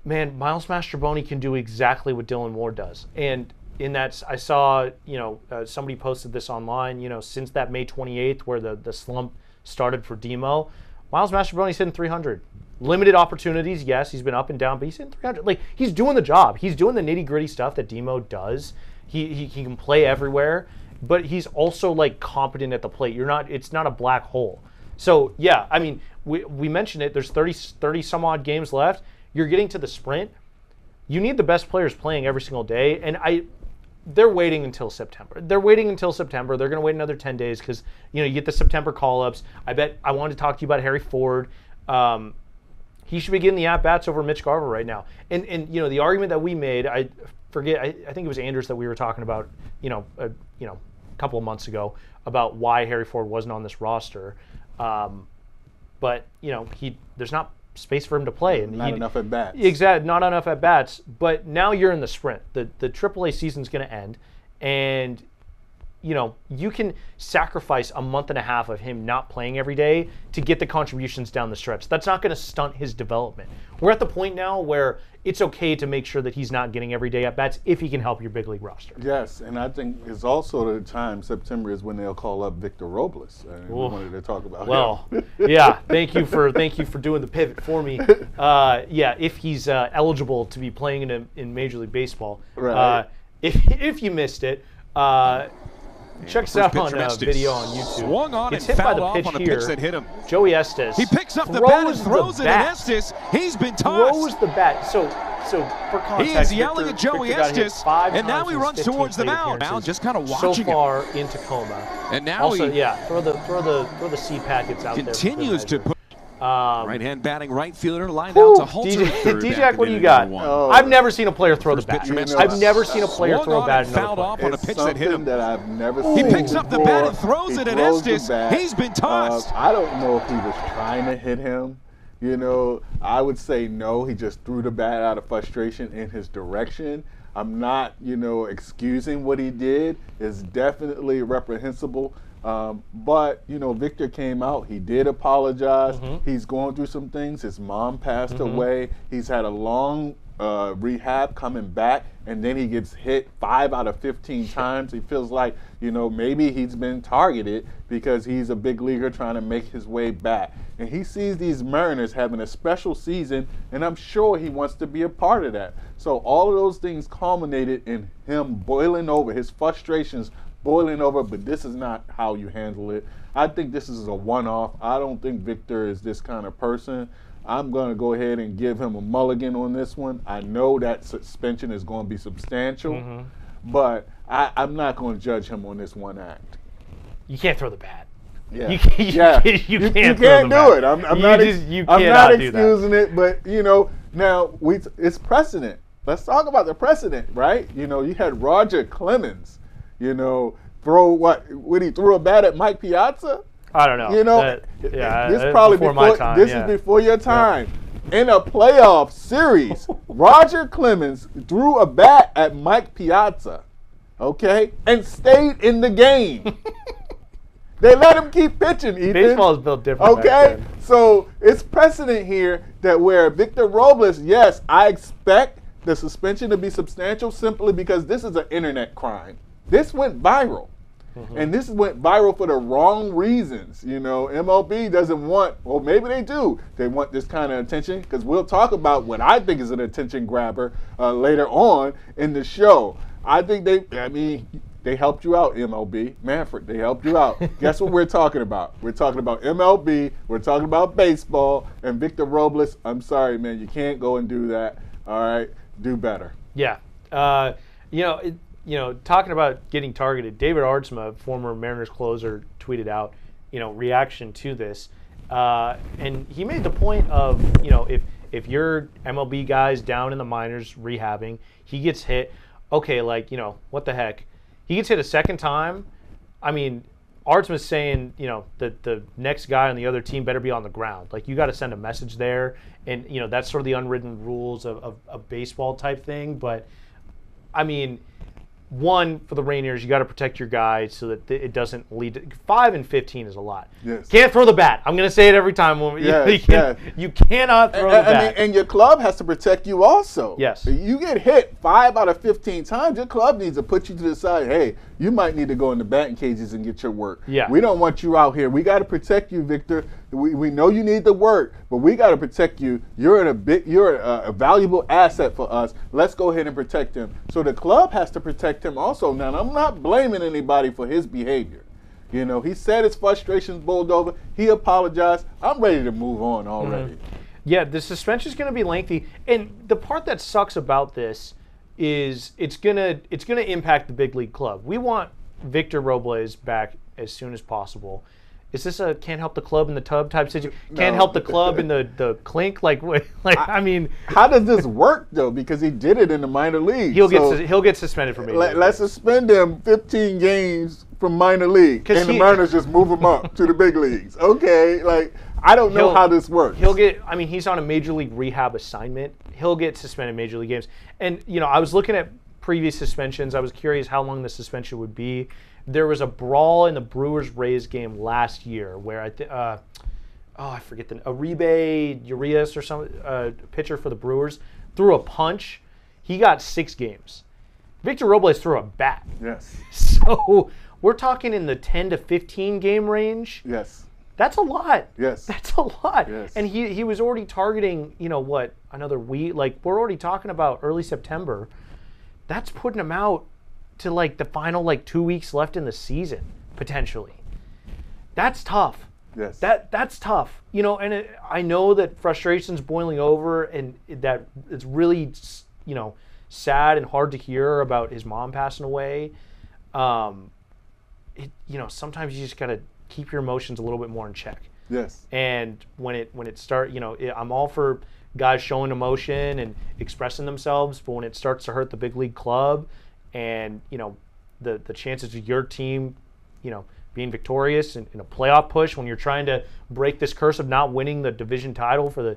man, Miles Mastrobuoni can do exactly what Dylan Moore does. And in that, I saw, somebody posted this online, since that May 28th where the slump started for Demo, Miles Mastrobuoni's hitting 300. Limited opportunities, yes, he's been up and down, but he's hitting 300. He's doing the job. He's doing the nitty-gritty stuff that Demo does. He can play everywhere, but he's also, competent at the plate. It's not a black hole. So, yeah, I mean, we mentioned it. There's 30-some-odd games left. You're getting to the sprint. You need the best players playing every single day, and they're waiting until September. They're going to wait another 10 days because, you get the September call-ups. I wanted to talk to you about Harry Ford. He should be getting the at-bats over Mitch Garver right now. And the argument that we made, I forget, I think it was Anders that we were talking about, a couple of months ago about why Harry Ford wasn't on this roster. But, there's not space for him to play. And not enough at-bats. Exactly, not enough at-bats. But now you're in the sprint. The AAA season's going to end. And, you can sacrifice a month and a half of him not playing every day to get the contributions down the stretch. That's not going to stunt his development. We're at the point now where it's okay to make sure that he's not getting everyday at-bats if he can help your big league roster. Yes, and I think it's also the time, September, is when they'll call up Victor Robles. We wanted to talk about him. Yeah, thank you for doing the pivot for me. If he's eligible to be playing in Major League Baseball. Right. If you missed it, check us out on video on YouTube. Swung on it's and hit by the fouled pitch off on a here. pitch that hit him. Joey Estes. He picks up the bat and throws it at Estes. He's been tossed. Throws the bat. So for context, he is yelling at Joey Estes, and now he runs towards the mound. Now just kind of watching so far in Tacoma. And now also, throw the seed packets out continues there. to put. Right-hand batting right fielder lined out to Halter. DJ, what do you got? I've never seen a player throw the bat. I've never seen a player throw a bat and fouled off on a pitch that hit him. That I've never seen. He picks up the bat and throws it at Estes. He's been tossed. I don't know if he was trying to hit him. I would say no. He just threw the bat out of frustration in his direction. I'm not, excusing what he did. It's definitely reprehensible. But Victor came out. He did apologize. Mm-hmm. He's going through some things. His mom passed away. He's had a long rehab coming back, and then he gets hit 5 out of 15 times. He feels like, maybe he's been targeted because he's a big leaguer trying to make his way back. And he sees these Mariners having a special season, and I'm sure he wants to be a part of that. So all of those things culminated in him boiling over, his frustrations boiling over, but this is not how you handle it. I think this is a one-off. I don't think Victor is this kind of person. I'm going to go ahead and give him a mulligan on this one. I know that suspension is going to be substantial, but I'm not going to judge him on this one act. You can't throw the bat. Yeah. You can't do it. I'm not excusing it, but now it's precedent. Let's talk about the precedent, right? You had Roger Clemens, throw when he threw a bat at Mike Piazza. I don't know. This probably before my time. This is before your time. Yeah. In a playoff series, Roger Clemens threw a bat at Mike Piazza, okay, and stayed in the game. They let him keep pitching, Ethan. Baseball is built different. Okay? So it's precedent here that where Victor Robles, yes, I expect the suspension to be substantial simply because this is an internet crime. This went viral. And this went viral for the wrong reasons. You know, MLB doesn't want, well, maybe they do. They want this kind of attention because we'll talk about what I think is an attention grabber later on in the show. I think they helped you out, MLB. Manfred, they helped you out. Guess what we're talking about? We're talking about MLB. We're talking about baseball. And Victor Robles, I'm sorry, man, you can't go and do that. All right? Do better. Yeah. Talking about getting targeted, David Artsma, former Mariners closer, tweeted out, reaction to this. And he made the point of, if your MLB guy's down in the minors rehabbing, he gets hit, okay, what the heck? He gets hit a second time. I mean, Artsma's saying, that the next guy on the other team better be on the ground. Like, you got to send a message there. And, that's sort of the unwritten rules of baseball type thing. But, I mean, one, for the Rainiers, you got to protect your guy so that it doesn't lead to 5 and 15 is a lot. Yes. Can't throw the bat. I'm going to say it every time. You cannot throw the bat. And your club has to protect you also. Yes. You get hit 5 out of 15 times, your club needs to put you to the side. Hey, you might need to go in the batting cages and get your work. Yeah. We don't want you out here. We got to protect you, Victor. We know you need the work, but we got to protect you. You're a valuable asset for us. Let's go ahead and protect him. So the club has to protect him also. Now, I'm not blaming anybody for his behavior. He said his frustrations boiled over. He apologized. I'm ready to move on already. Yeah, the suspension is going to be lengthy, and the part that sucks about this is it's gonna impact the big league club. We want Victor Robles back as soon as possible. Is this a can't help the club in the tub type situation? Can't help the club in the clink? I mean, how does this work though? Because he did it in the minor league. He'll get suspended from major league. Let's suspend him 15 games from minor league, and the Mariners just move him up to the big leagues. Okay, I don't know how this works. He's on a major league rehab assignment. He'll get suspended major league games. And I was looking at previous suspensions. I was curious how long the suspension would be. There was a brawl in the Brewers-Rays game last year where I forget Uribe Urias or some pitcher for the Brewers threw a punch. He got 6 games. Victor Robles threw a bat. Yes. So we're talking in the 10 to 15 game range. Yes. That's a lot. Yes. That's a lot. Yes. And he was already targeting, another week. We're already talking about early September. That's putting him out to the final 2 weeks left in the season potentially. That's tough. Yes. That's tough. And I know that frustration's boiling over, and that it's really sad and hard to hear about his mom passing away. Sometimes you just gotta keep your emotions a little bit more in check. Yes. And when it starts, I'm all for guys showing emotion and expressing themselves, but when it starts to hurt the big league club, and the chances of your team, being victorious in a playoff push when you're trying to break this curse of not winning the division title for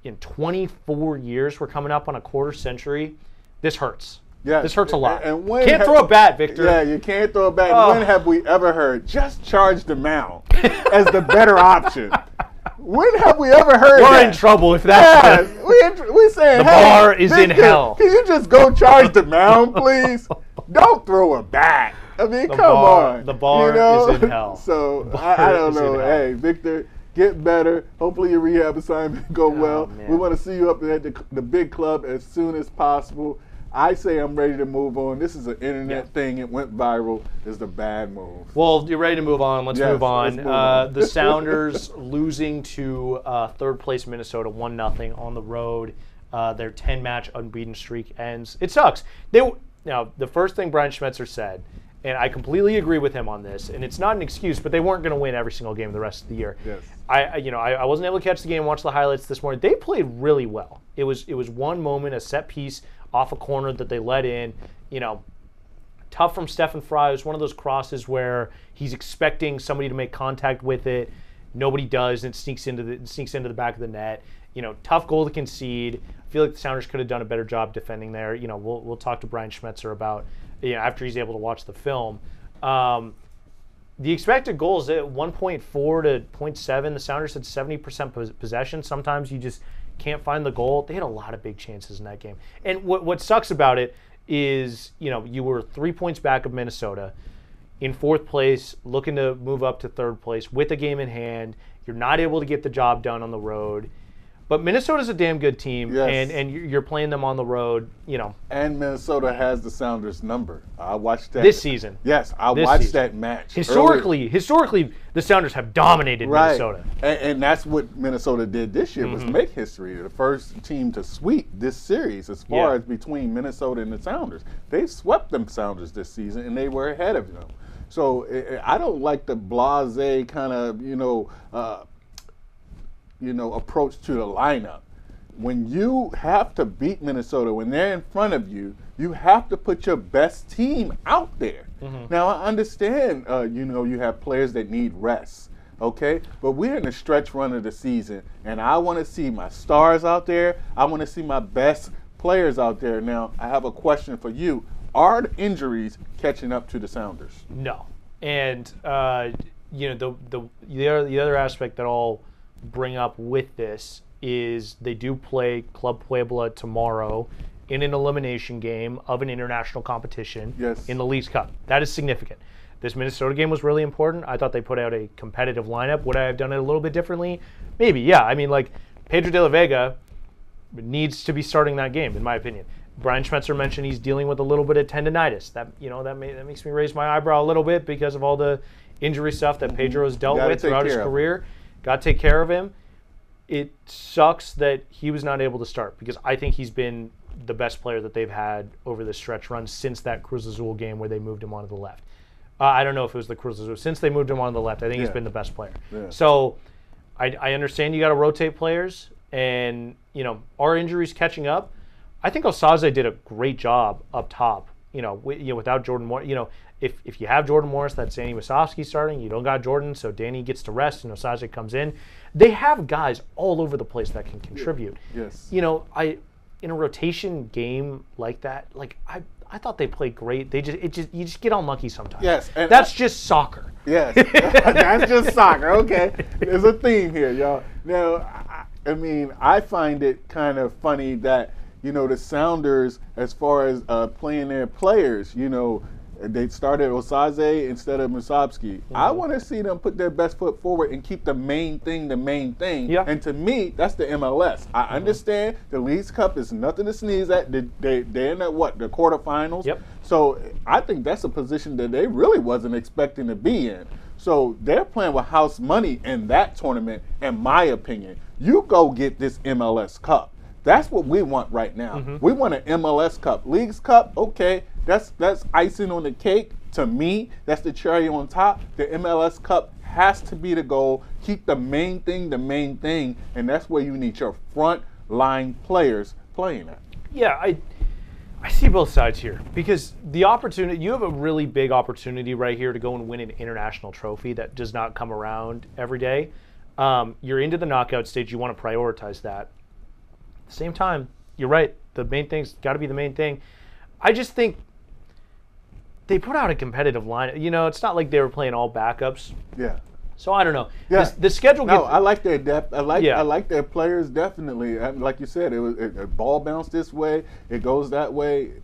in 24 years, we're coming up on a quarter century. This hurts. Yeah, this hurts a lot. And can't throw a bat, Victor. Yeah, you can't throw a bat. Oh. When have we ever heard just charge the mound as the better option? When have we ever heard that? We're in trouble if that's we saying, the bar is in hell. Can you just go charge the mound, please? Don't throw a bat. I mean, come on. The bar is in hell. So, I don't know. Hey, Victor, get better. Hopefully your rehab assignment go well. Man. We want to see you up at the big club as soon as possible. I say I'm ready to move on. This is an internet thing. It went viral. It's the bad move. Well, you're ready to move on. Let's move on. The Sounders losing to third place Minnesota 1-0 on the road. Their 10-match unbeaten streak ends. It sucks. Now, the first thing Brian Schmetzer said, and I completely agree with him on this, and it's not an excuse, but they weren't going to win every single game the rest of the year. Yes. I wasn't able to catch the game, watch the highlights this morning. They played really well. It was one moment, a set piece off a corner that they let in. Tough from Stephen Fry. It was one of those crosses where he's expecting somebody to make contact with it. Nobody does, and it sneaks into the back of the net. Tough goal to concede. I feel like the Sounders could have done a better job defending there. We'll talk to Brian Schmetzer about after he's able to watch the film. The expected goals at 1.4 to 0.7. The Sounders had 70% possession. Sometimes you just can't find the goal. They had a lot of big chances in that game. And what sucks about it is, you were 3 points back of Minnesota in 4th place, looking to move up to 3rd place with a game in hand. You're not able to get the job done on the road. But Minnesota's a damn good team, yes. and you're playing them on the road, And Minnesota has the Sounders' number. I watched that. This season. Yes, I watched that match. Historically, the Sounders have dominated Minnesota. And that's what Minnesota did this year, was make history. The first team to sweep this series as far as between Minnesota and the Sounders. They swept them Sounders this season, and they were ahead of them. So I don't like the blasé kind of, approach to the lineup. When you have to beat Minnesota, when they're in front of you, you have to put your best team out there. Now, I understand, you have players that need rest, okay? But we're in the stretch run of the season, and I want to see my stars out there. I want to see my best players out there. Now, I have a question for you. Are the injuries catching up to the Sounders? No. And, the other aspect that I'll bring up with this is they do play Club Puebla tomorrow in an elimination game of an international competition in the Leagues Cup. That is significant. This Minnesota game was really important. I thought they put out a competitive lineup. Would I have done it a little bit differently? Maybe, yeah. I mean, Pedro de la Vega needs to be starting that game, in my opinion. Brian Schmetzer mentioned he's dealing with a little bit of tendonitis. That makes me raise my eyebrow a little bit because of all the injury stuff that Pedro has dealt with throughout his career. Got to take care of him. It sucks that he was not able to start because I think he's been the best player that they've had over the stretch run since that Cruz Azul game where they moved him onto the left. I don't know if it was the Cruz Azul. Since they moved him onto the left, I think he's been the best player. Yeah. So I understand you got to rotate players, and are injuries catching up? I think Osaze did a great job up top. Without Jordan Morris, if you have Jordan Morris, that's Danny Wasowski starting. You don't got Jordan, so Danny gets to rest and Osaze comes in. They have guys all over the place that can contribute. Yes. In a rotation game like that, I thought they played great. You just get unlucky sometimes. Yes, and that's just soccer. Yes, that's just soccer. Okay, there's a theme here, y'all. Now, I find it kind of funny that the Sounders, as far as playing their players, they started Osaze instead of Musovski. I want to see them put their best foot forward and keep the main thing the main thing. Yeah. And to me, that's the MLS. I understand the Leagues Cup is nothing to sneeze at. They're in the quarterfinals. Yep. So I think that's a position that they really wasn't expecting to be in. So they're playing with house money in that tournament, in my opinion. You go get this MLS Cup. That's what we want right now. We want an MLS Cup. Leagues Cup, okay, that's icing on the cake. To me, that's the cherry on top. The MLS Cup has to be the goal. Keep the main thing, and that's where you need your front line players playing at. Yeah, I see both sides here because the opportunity, you have a really big opportunity right here to go and win an international trophy that does not come around every day. You're into the knockout stage. You want to prioritize that. At the same time, you're right. The main thing's got to be the main thing. I just think they put out a competitive line. It's not like they were playing all backups. Yeah. So I don't know. Yeah. The schedule. No, I like their depth. I like their players definitely. Like you said, a ball bounced this way, it goes that way.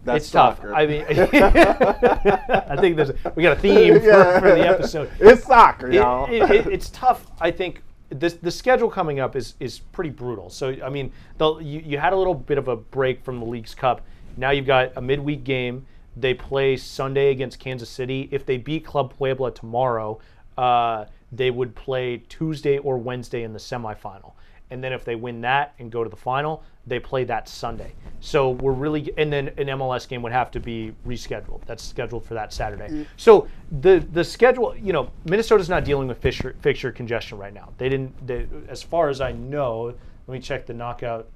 That's it's soccer. Tough. I mean, I think we got a theme for the episode. It's soccer, y'all. It's tough. I think. The schedule coming up is pretty brutal. So, you had a little bit of a break from the Leagues Cup. Now you've got a midweek game. They play Sunday against Kansas City. If they beat Club Puebla tomorrow, they would play Tuesday or Wednesday in the semifinal. And then if they win that and go to the final, they play that Sunday. So and then an MLS game would have to be rescheduled. That's scheduled for that Saturday. So the schedule, Minnesota's not dealing with fixture congestion right now. As far as I know, let me check the knockout.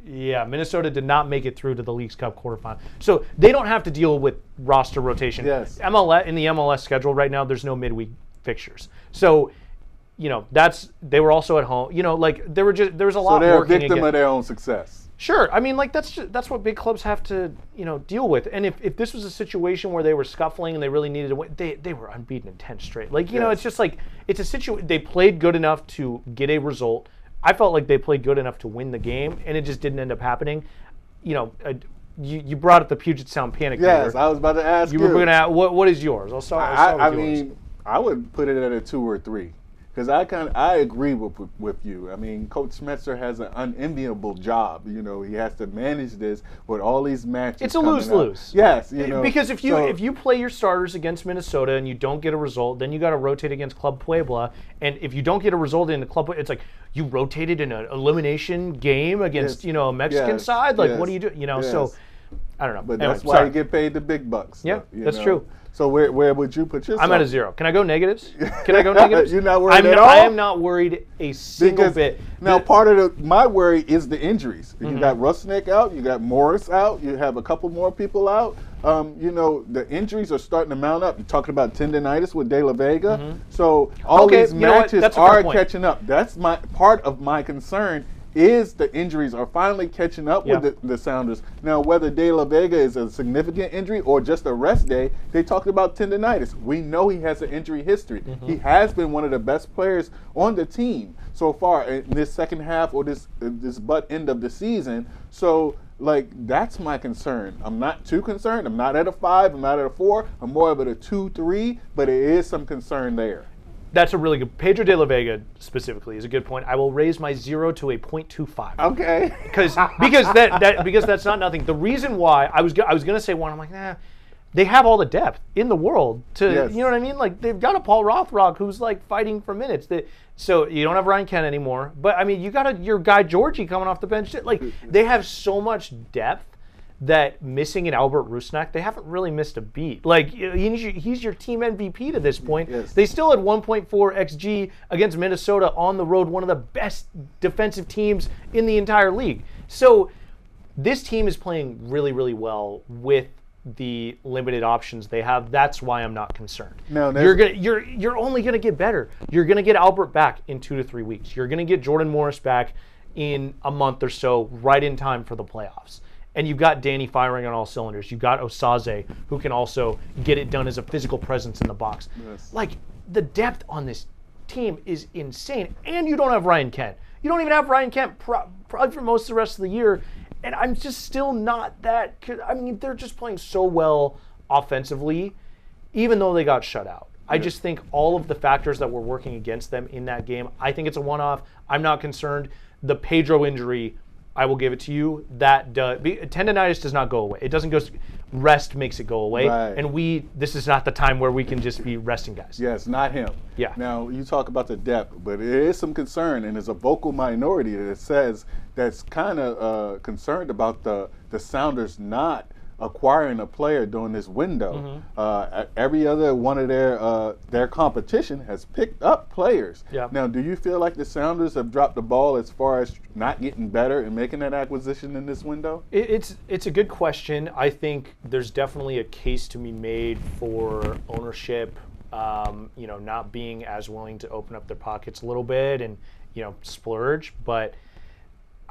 Yeah, Minnesota did not make it through to the Leagues Cup quarterfinal. So they don't have to deal with roster rotation. Yes. In the MLS schedule right now, there's no midweek fixtures. So they were also at home. There was a lot. So they're a victim of their own success. Sure. I mean, like that's what big clubs have to, deal with. And if this was a situation where they were scuffling and they really needed to win, they were unbeaten in 10 straight. Like, it's just like it's a situation. They played good enough to get a result. I felt like they played good enough to win the game, and it just didn't end up happening. You brought up the Puget Sound Panic. Yes, I was about to ask you. You were going to. What is yours? I'll start with yours. I would put it at a 2 or 3. Because I agree with you. I mean, Coach Smetzer has an unenviable job. He has to manage this with all these matches. It's a lose-lose. Yes, because if you play your starters against Minnesota and you don't get a result, then you got to rotate against Club Puebla. And if you don't get a result in the Club, it's like you rotated in an elimination game against a Mexican side. Like, what do you do? So I don't know. But that's why you get paid the big bucks. Yeah, that's true. So where would you put yourself? I'm at a 0. Can I go negatives? You're not worried at all? I am not worried a single bit. Now, part of my worry is the injuries. You got Rusnick out. You got Morris out. You have a couple more people out. The injuries are starting to mount up. You're talking about tendonitis with De La Vega. So all these matches are catching up. That's part of my concern. Is the injuries are finally catching up with the Sounders. Now, whether De La Vega is a significant injury or just a rest day, they talked about tendonitis. We know he has an injury history. He has been one of the best players on the team so far in this second half or this butt end of the season. So, that's my concern. I'm not too concerned. I'm not at a 5. I'm not at a 4. I'm more of at a 2, 3, but it is some concern there. That's a really good. Pedro de la Vega specifically is a good point. I will raise my 0 to a 0.25. Okay. Because that's not nothing. The reason why I was going to say 1, I'm like, nah. They have all the depth in the world to, you know what I mean? Like they've got a Paul Rothrock who's like fighting for minutes. So you don't have Ryan Kent anymore, but I mean you got your guy Georgie coming off the bench. Like they have so much depth that missing an Albert Rusnak, they haven't really missed a beat. Like, he's your team MVP to this point. Yes. They still had 1.4 XG against Minnesota on the road, one of the best defensive teams in the entire league. So this team is playing really, really well with the limited options they have. That's why I'm not concerned. No, you're only going to get better. You're going to get Albert back in 2 to 3 weeks. You're going to get Jordan Morris back in a month or so, right in time for the playoffs. And you've got Danny firing on all cylinders. You've got Osaze, who can also get it done as a physical presence in the box. Yes. Like, the depth on this team is insane. And you don't have Ryan Kent. You don't even have Ryan Kent probably for most of the rest of the year. And I'm just still not that. I mean, they're just playing so well offensively, even though they got shut out. I just think all of the factors that were working against them in that game, I think it's a one-off. I'm not concerned. The Pedro injury, I will give it to you. Tendonitis does not go away. It doesn't go. Rest makes it go away. Right. And this is not the time where we can just be resting guys. Yes, not him. Yeah. Now you talk about the depth, but there is some concern, and there's a vocal minority that's kind of concerned about the Sounders not acquiring a player during this window. Every other one of their competition has picked up players. Yeah. Now, do you feel like the Sounders have dropped the ball as far as not getting better and making that acquisition in this window? It's a good question. I think there's definitely a case to be made for ownership, not being as willing to open up their pockets a little bit and, splurge. But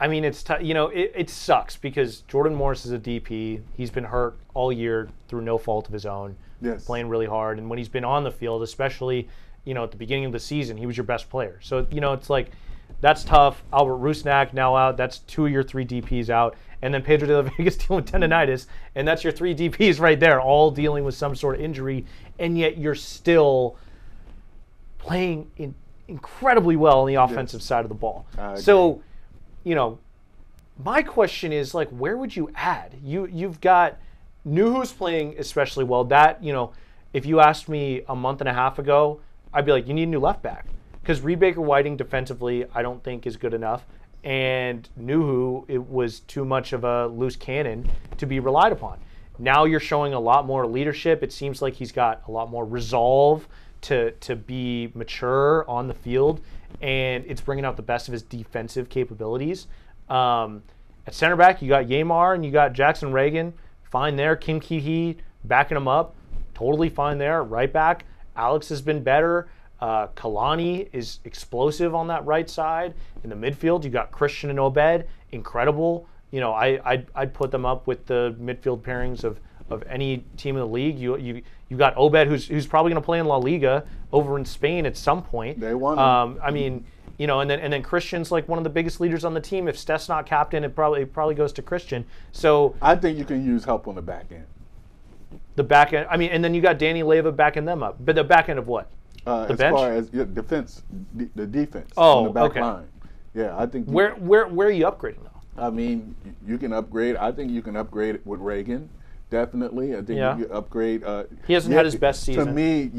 I mean, it's it sucks because Jordan Morris is a DP. He's been hurt all year through no fault of his own. Yes. Playing really hard, and when he's been on the field, especially at the beginning of the season, he was your best player. So it's like that's tough. Albert Rusnak now out. That's 2 of your 3 DPs out, and then Pedro de la Vega's dealing with tendonitis, and that's your 3 DPs right there, all dealing with some sort of injury, and yet you're still playing incredibly well on the offensive side of the ball. So. My question is like, where would you add? You've got Nuhu's playing especially well. That if you asked me a month and a half ago, I'd be like, you need a new left back because Reed Baker-Whiting defensively, I don't think is good enough, and Nuhu, it was too much of a loose cannon to be relied upon. Now you're showing a lot more leadership. It seems like he's got a lot more resolve to be mature on the field, and it's bringing out the best of his defensive capabilities. At center back, you got Yamar and you got Jackson Reagan. Fine there. Kim Ki-hee backing him up. Totally fine there. Right back, Alex has been better. Kalani is explosive on that right side. In the midfield, you got Christian and Obed. Incredible. I'd put them up with the midfield pairings of any team in the league. You got Obed, who's probably going to play in La Liga over in Spain at some point. They won. And then Christian's like one of the biggest leaders on the team. If Steph's not captain, it probably goes to Christian. So I think you can use help on the back end. The back end. And then you got Danny Leyva backing them up. But the back end of what? The as bench? far as defense, the defense on the back line. Yeah, I think. Where are you upgrading though? I mean, you can upgrade. I think you can upgrade it with Reagan. Definitely. I think you can upgrade. He hasn't had his best season. To me,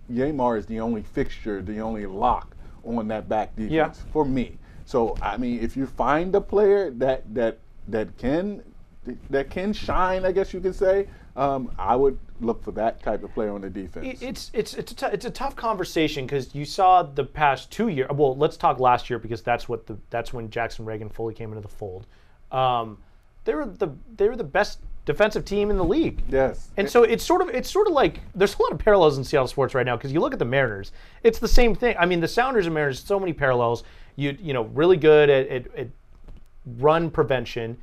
Yamar is the only fixture, the only lock on that back defense for me. So I mean, if you find a player that can shine, I guess you could say, I would look for that type of player on the defense. It's a tough conversation because you saw the past 2 years. Well, let's talk last year because that's when Jackson Reagan fully came into the fold. They were the best defensive team in the league. Yes. And so it's sort of like there's a lot of parallels in Seattle sports right now because you look at the Mariners. It's the same thing. I mean, the Sounders and Mariners, so many parallels. Really good at run prevention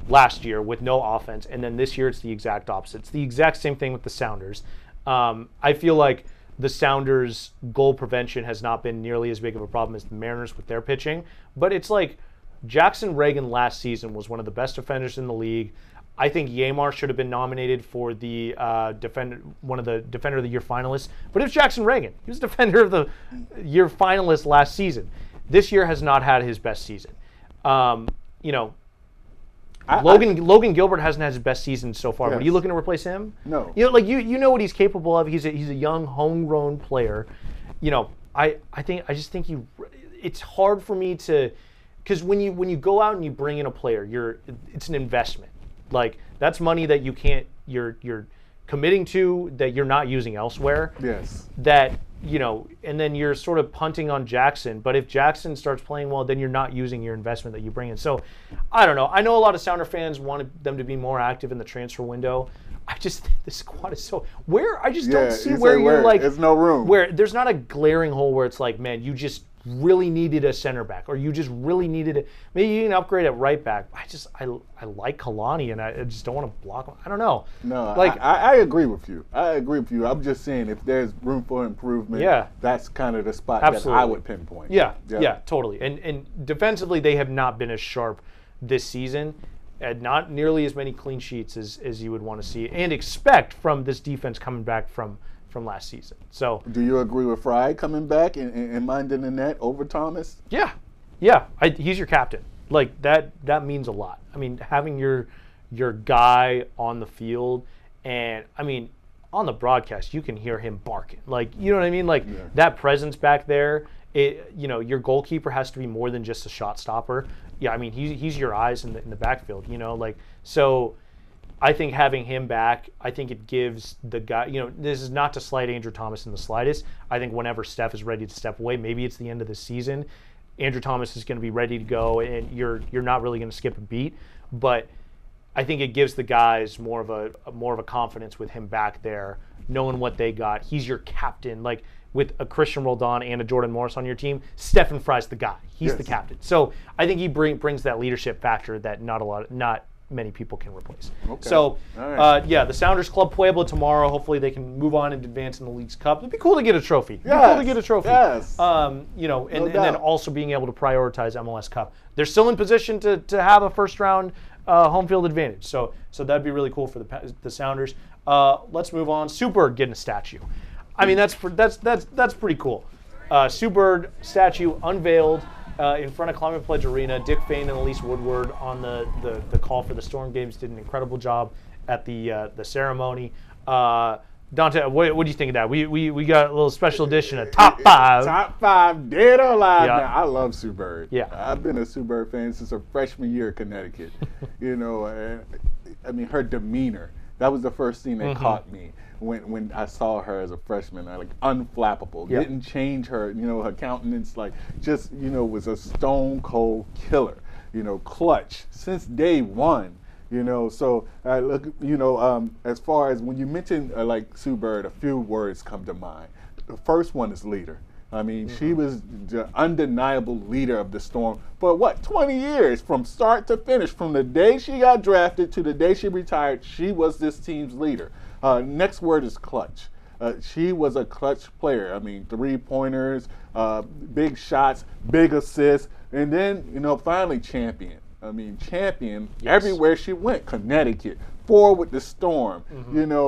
last year with no offense, and then this year it's the exact opposite. It's the exact same thing with the Sounders. I feel like the Sounders' goal prevention has not been nearly as big of a problem as the Mariners with their pitching, but it's like Jackson Reagan last season was one of the best defenders in the league. I think Yamar should have been nominated for the one of the Defender of the Year finalists, but it was Jackson Reagan. He was Defender of the Year finalist last season. This year has not had his best season. Logan Gilbert hasn't had his best season so far. Yes. But are you looking to replace him? No. You know what he's capable of. He's a young, homegrown player. I just think it's hard for me to, because when you go out and you bring in a player, it's an investment. Like that's money that you're committing to that you're not using elsewhere. Yes. That and then you're sort of punting on Jackson. But if Jackson starts playing well, then you're not using your investment that you bring in. So, I don't know. I know a lot of Sounder fans wanted them to be more active in the transfer window. I just think the squad is so I just don't see where you're like. There's no room. Where there's not a glaring hole where it's like, man, you just really needed a center back, or you just really needed maybe you can upgrade at right back. I like Kalani, and I just don't want to block him. I don't know. No, like I agree with you. I'm just saying if there's room for improvement, that's kind of the spot that I would pinpoint. Yeah, totally. And defensively, they have not been as sharp this season, and not nearly as many clean sheets as you would want to see and expect from this defense coming back from last season. So, do you agree with Fry coming back and minding the net over Thomas? Yeah. He's your captain. Like that means a lot. I mean, having your guy on the field, and I mean, on the broadcast, you can hear him barking. Like, you know what I mean? Like that presence back there. Your goalkeeper has to be more than just a shot stopper. Yeah, I mean, he's your eyes in the backfield. So. I think having him back, I think it gives the guy, this is not to slight Andrew Thomas in the slightest. I think whenever Steph is ready to step away, maybe it's the end of the season, Andrew Thomas is going to be ready to go, and you're not really going to skip a beat. But I think it gives the guys more of a confidence with him back there, knowing what they got. He's your captain, like with a Christian Roldan and a Jordan Morris on your team. Stephen Fry's the guy. He's the captain. So I think he brings that leadership factor that not many people can replace. Okay. So, the Sounders Club Puebla tomorrow. Hopefully they can move on and advance in the League's Cup. It'd be cool to get a trophy. Yes. And then also being able to prioritize MLS Cup. They're still in position to have a first round home field advantage. So that'd be really cool for the Sounders. Let's move on. Sue Bird getting a statue. I mean, that's pretty cool. Sue Bird statue unveiled in front of Climate Pledge Arena. Dick Fain and Elise Woodward on the call for the Storm games did an incredible job at the ceremony. Dante, what do you think of that? We got a little special edition, a top 5. Top 5, dead or alive. Yeah. Now, I love Sue Bird. Yeah. I've been a Sue Bird fan since her freshman year at Connecticut. I mean, her demeanor. That was the first thing that caught me when I saw her as a freshman. Like unflappable. Yeah. Didn't change her. Her countenance, was a stone cold killer. Clutch since day one. So as far as when you mention like Sue Bird, a few words come to mind. The first one is leader. I mean, she was the undeniable leader of the Storm for 20 years, from start to finish. From the day she got drafted to the day she retired, she was this team's leader. Next word is clutch. She was a clutch player. I mean, 3-pointers, big shots, big assists, and then, finally champion. I mean, champion everywhere she went. Connecticut, forward with the Storm,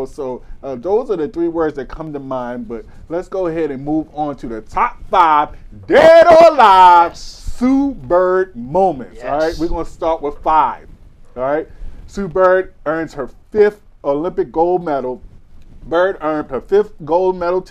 so those are the 3 words that come to mind. But let's go ahead and move on to the top 5 dead or alive Sue Bird moments. All right, we're going to start with 5. All right, Sue Bird earns her 5th Olympic gold medal. Bird earned her 5th gold medal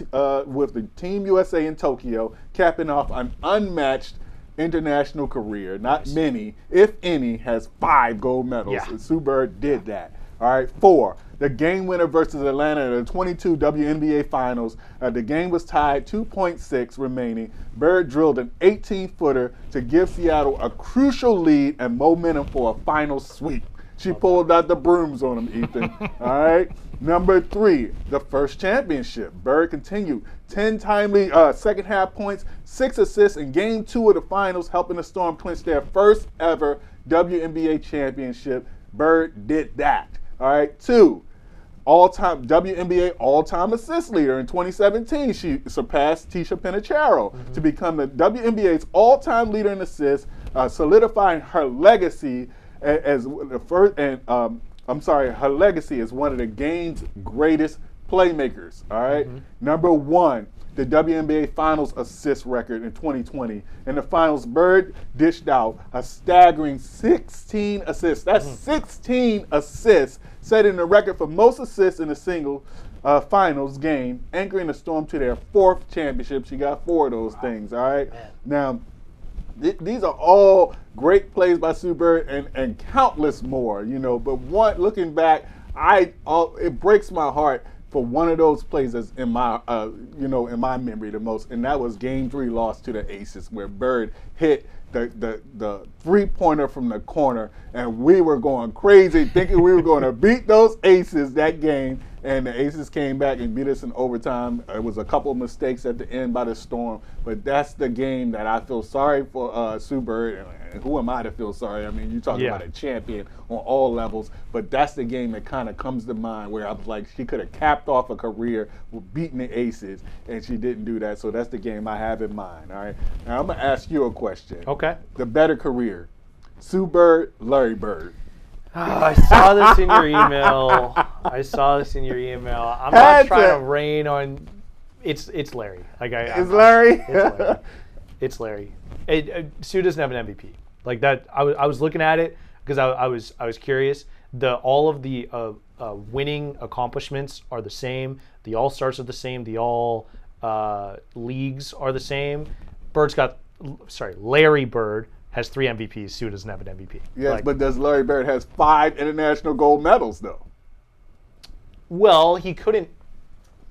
with the Team USA in Tokyo, capping off an unmatched international career. Not many, if any, has 5 gold medals. And Sue Bird did that. All right, 4, the game winner versus Atlanta in the 22 WNBA Finals. The game was tied, 2.6 remaining. Bird drilled an 18-footer to give Seattle a crucial lead and momentum for a final sweep. She pulled out the brooms on him, Ethan. All right. Number 3, the first championship. Bird continued 10 timely second half points, 6 assists in Game 2 of the finals, helping the Storm clinch their first ever WNBA championship. Bird did that. All right. 2, all-time WNBA all-time assist leader in 2017. She surpassed Tisha Pinachero to become the WNBA's all-time leader in assists, solidifying her legacy as the first. And her legacy as one of the game's greatest playmakers. All right. Number 1, the WNBA Finals assist record in 2020. In the finals, Bird dished out a staggering 16 assists. That's 16 assists, setting the record for most assists in a single finals game, anchoring the Storm to their 4th championship. She got 4 of those things. All right. Now, these are all great plays by Sue Bird and countless more, but looking back, it breaks my heart for one of those plays that's in my in my memory the most, and that was Game 3 loss to the Aces, where Bird hit the 3-pointer from the corner, and we were going crazy thinking we were going to beat those Aces that game, and the Aces came back and beat us in overtime. It was a couple of mistakes at the end by the Storm, but that's the game that I feel sorry for Sue Bird. And who am I to feel sorry? I mean, you're talking about a champion on all levels, but that's the game that kind of comes to mind where I was like, she could have capped off a career with beating the Aces, and she didn't do that. So that's the game I have in mind. All right. Now I'm gonna ask you a question. Okay. The better career, Sue Bird, Larry Bird. I saw this in your email. I'm not trying to rain on. It's Larry. It's Larry. It's Larry. Sue doesn't have an MVP like that. I was looking at it because I was curious. All of the winning accomplishments are the same. The All Stars are the same. The All Leagues are the same. Larry Bird has 3 MVPs. Sue doesn't have an MVP. Yes, but does Larry Bird has 5 international gold medals though? Well, he couldn't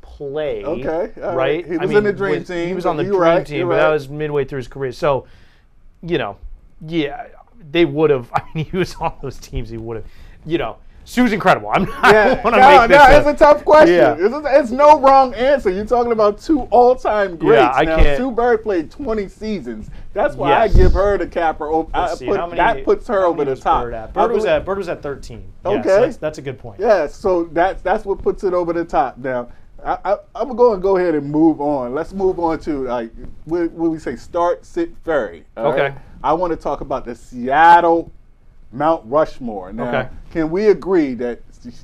play. Okay, right. He was in the dream team. He was on the dream team, but that was midway through his career. So, they would have. I mean, he was on those teams. He would have. Sue's incredible. I don't want to make this. It's a tough question. Yeah. It's no wrong answer. You're talking about 2 all-time greats. Yeah, I can't. Sue Bird played 20 seasons. That's why I give her the capper. That puts her over the top. Bird was at 13. Okay, so that's a good point. Yeah, so that's what puts it over the top. Now, I'm going to go ahead and move on. Let's move on to what we say, start, sit, ferry. Okay. Right? I want to talk about the Seattle Mount Rushmore. Now, can we agree that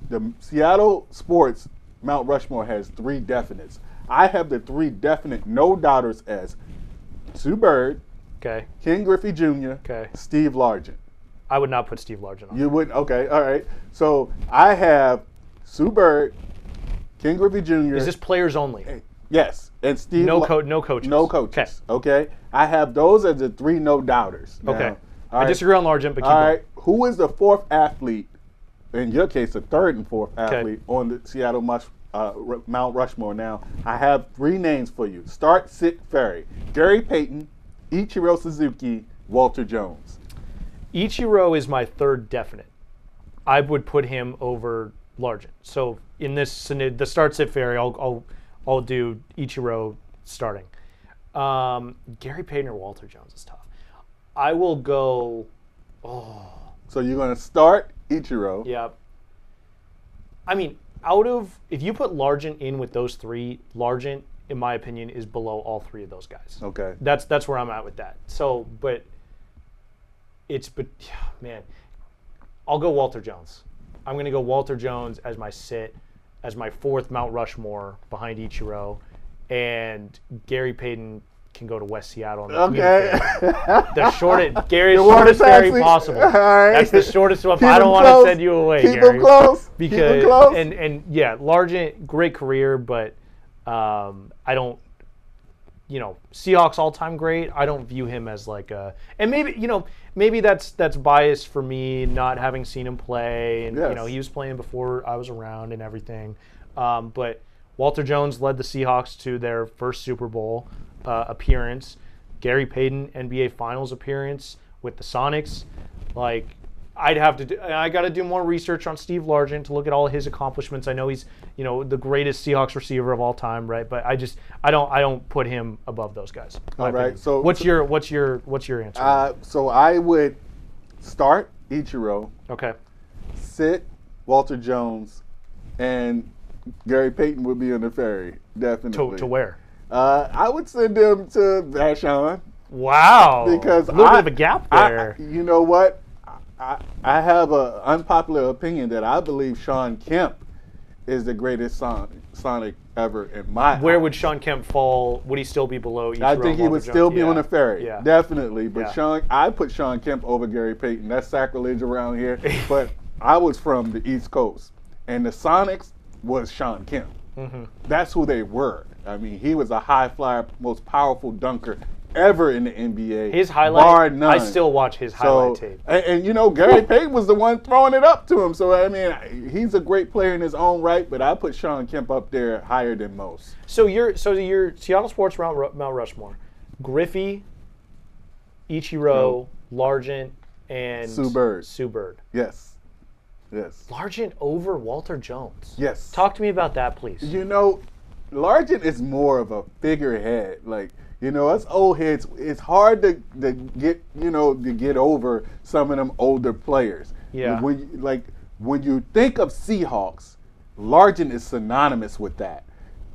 the Seattle sports Mount Rushmore has 3 definites? I have the 3 definite no-doubters as Sue Bird, Ken Griffey Jr., Steve Largent. I would not put Steve Largent on. You wouldn't? Okay, all right. So I have Sue Bird, Ken Griffey Jr. Is this players only? Yes, and Steve. No coaches. No coaches. Okay. I have those as the 3 no-doubters. Now, I disagree on Largent, but keep going. Who is the 4th athlete, in your case, the 3rd and 4th athlete on the Seattle Mount Rushmore? Now, I have 3 names for you. Start, sit, ferry. Gary Payton, Ichiro Suzuki, Walter Jones. Ichiro is my 3rd definite. I would put him over Largent. So in this, the start, sit, ferry, I'll do Ichiro starting. Gary Payton or Walter Jones is tough. I will go. So you're going to start Ichiro. Yep. I mean, if you put Largent in with those three, Largent, in my opinion, is below all three of those guys. Okay. That's where I'm at with that. So, but man, I'll go Walter Jones. I'm going to go Walter Jones as my sit, as my fourth Mount Rushmore behind Ichiro, and Gary Payton can go to West Seattle. Okay. The shortest ferry possible. All right. That's the shortest one. Keep I don't want to send you away, Keep Gary. Him close. Because, Keep him close. And yeah, Largent, great career, but I don't, Seahawks all-time great. I don't view him as like a, and maybe that's biased for me not having seen him play, and yes. He was playing before I was around and everything. But Walter Jones led the Seahawks to their first Super Bowl appearance. Gary Payton NBA Finals appearance with the Sonics. Like, I got to do more research on Steve Largent to look at all his accomplishments. I know he's, the greatest Seahawks receiver of all time, right? But I don't put him above those guys. All right. So what's your answer? So I would start Ichiro. Okay. Sit Walter Jones, and Gary Payton would be on the ferry, definitely. To where? I would send him to Vashon. Wow. Because a little bit of a gap there. You know what? I have an unpopular opinion that I believe Sean Kemp is the greatest Sonic ever in my eyes. Where would Sean Kemp fall? Would he still be below Ichiro? I think he would still be on the ferry. Yeah. Definitely. But I put Sean Kemp over Gary Payton. That's sacrilege around here. But I was from the East Coast, and the Sonics was Sean Kemp. Mm-hmm. That's who they were. I mean, he was a high flyer, most powerful dunker ever in the NBA. His highlight, bar none. I still watch his highlight tape. And Gary Payton was the one throwing it up to him. So, I mean, he's a great player in his own right, but I put Sean Kemp up there higher than most. So your Seattle Sports Mount Rushmore, Griffey, Ichiro, Largent, and Sue Bird. Yes. Largent over Walter Jones. Yes. Talk to me about that, please. Largent is more of a figurehead. Like, us old heads, it's hard to get over some of them older players. Yeah. When you think of Seahawks, Largent is synonymous with that.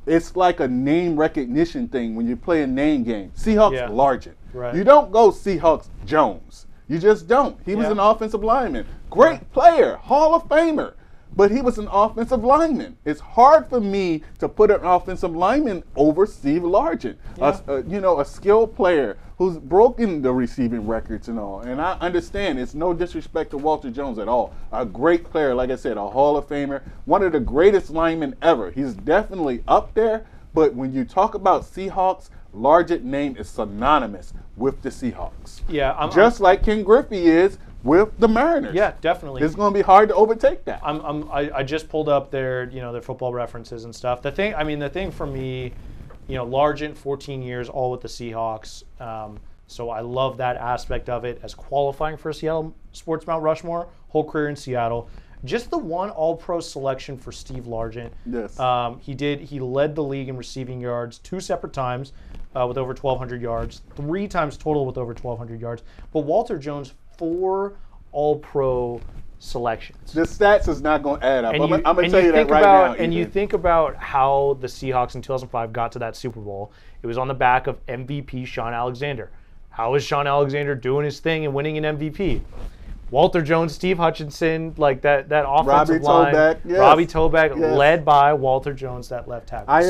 It's like a name recognition thing when you play a name game. Seahawks Largent. Right. You don't go Seahawks Jones. You just don't. He was an offensive lineman. Great player, Hall of Famer. But he was an offensive lineman. It's hard for me to put an offensive lineman over Steve Largent, a skilled player who's broken the receiving records and all. And I understand it's no disrespect to Walter Jones at all. A great player, like I said, a Hall of Famer, one of the greatest linemen ever. He's definitely up there. But when you talk about Seahawks, Largent name is synonymous with the Seahawks. Yeah, just like Ken Griffey is with the Mariners. Yeah, definitely. It's going to be hard to overtake that. I just pulled up their football references and stuff. The thing for me, Largent, 14 years, all with the Seahawks. So I love that aspect of it as qualifying for a Seattle Sports Mount Rushmore, whole career in Seattle. Just the one All-Pro selection for Steve Largent. Yes. He led the league in receiving yards 2 separate times with over 1,200 yards, 3 times total with over 1,200 yards. But Walter Jones, 4 All-Pro selections. The stats is not going to add up. I'm going to tell you that right now. And you think about how the Seahawks in 2005 got to that Super Bowl. It was on the back of MVP Sean Alexander. How is Sean Alexander doing his thing and winning an MVP? Walter Jones, Steve Hutchinson, like that offensive line. Robbie Toback, led by Walter Jones, that left tackle. I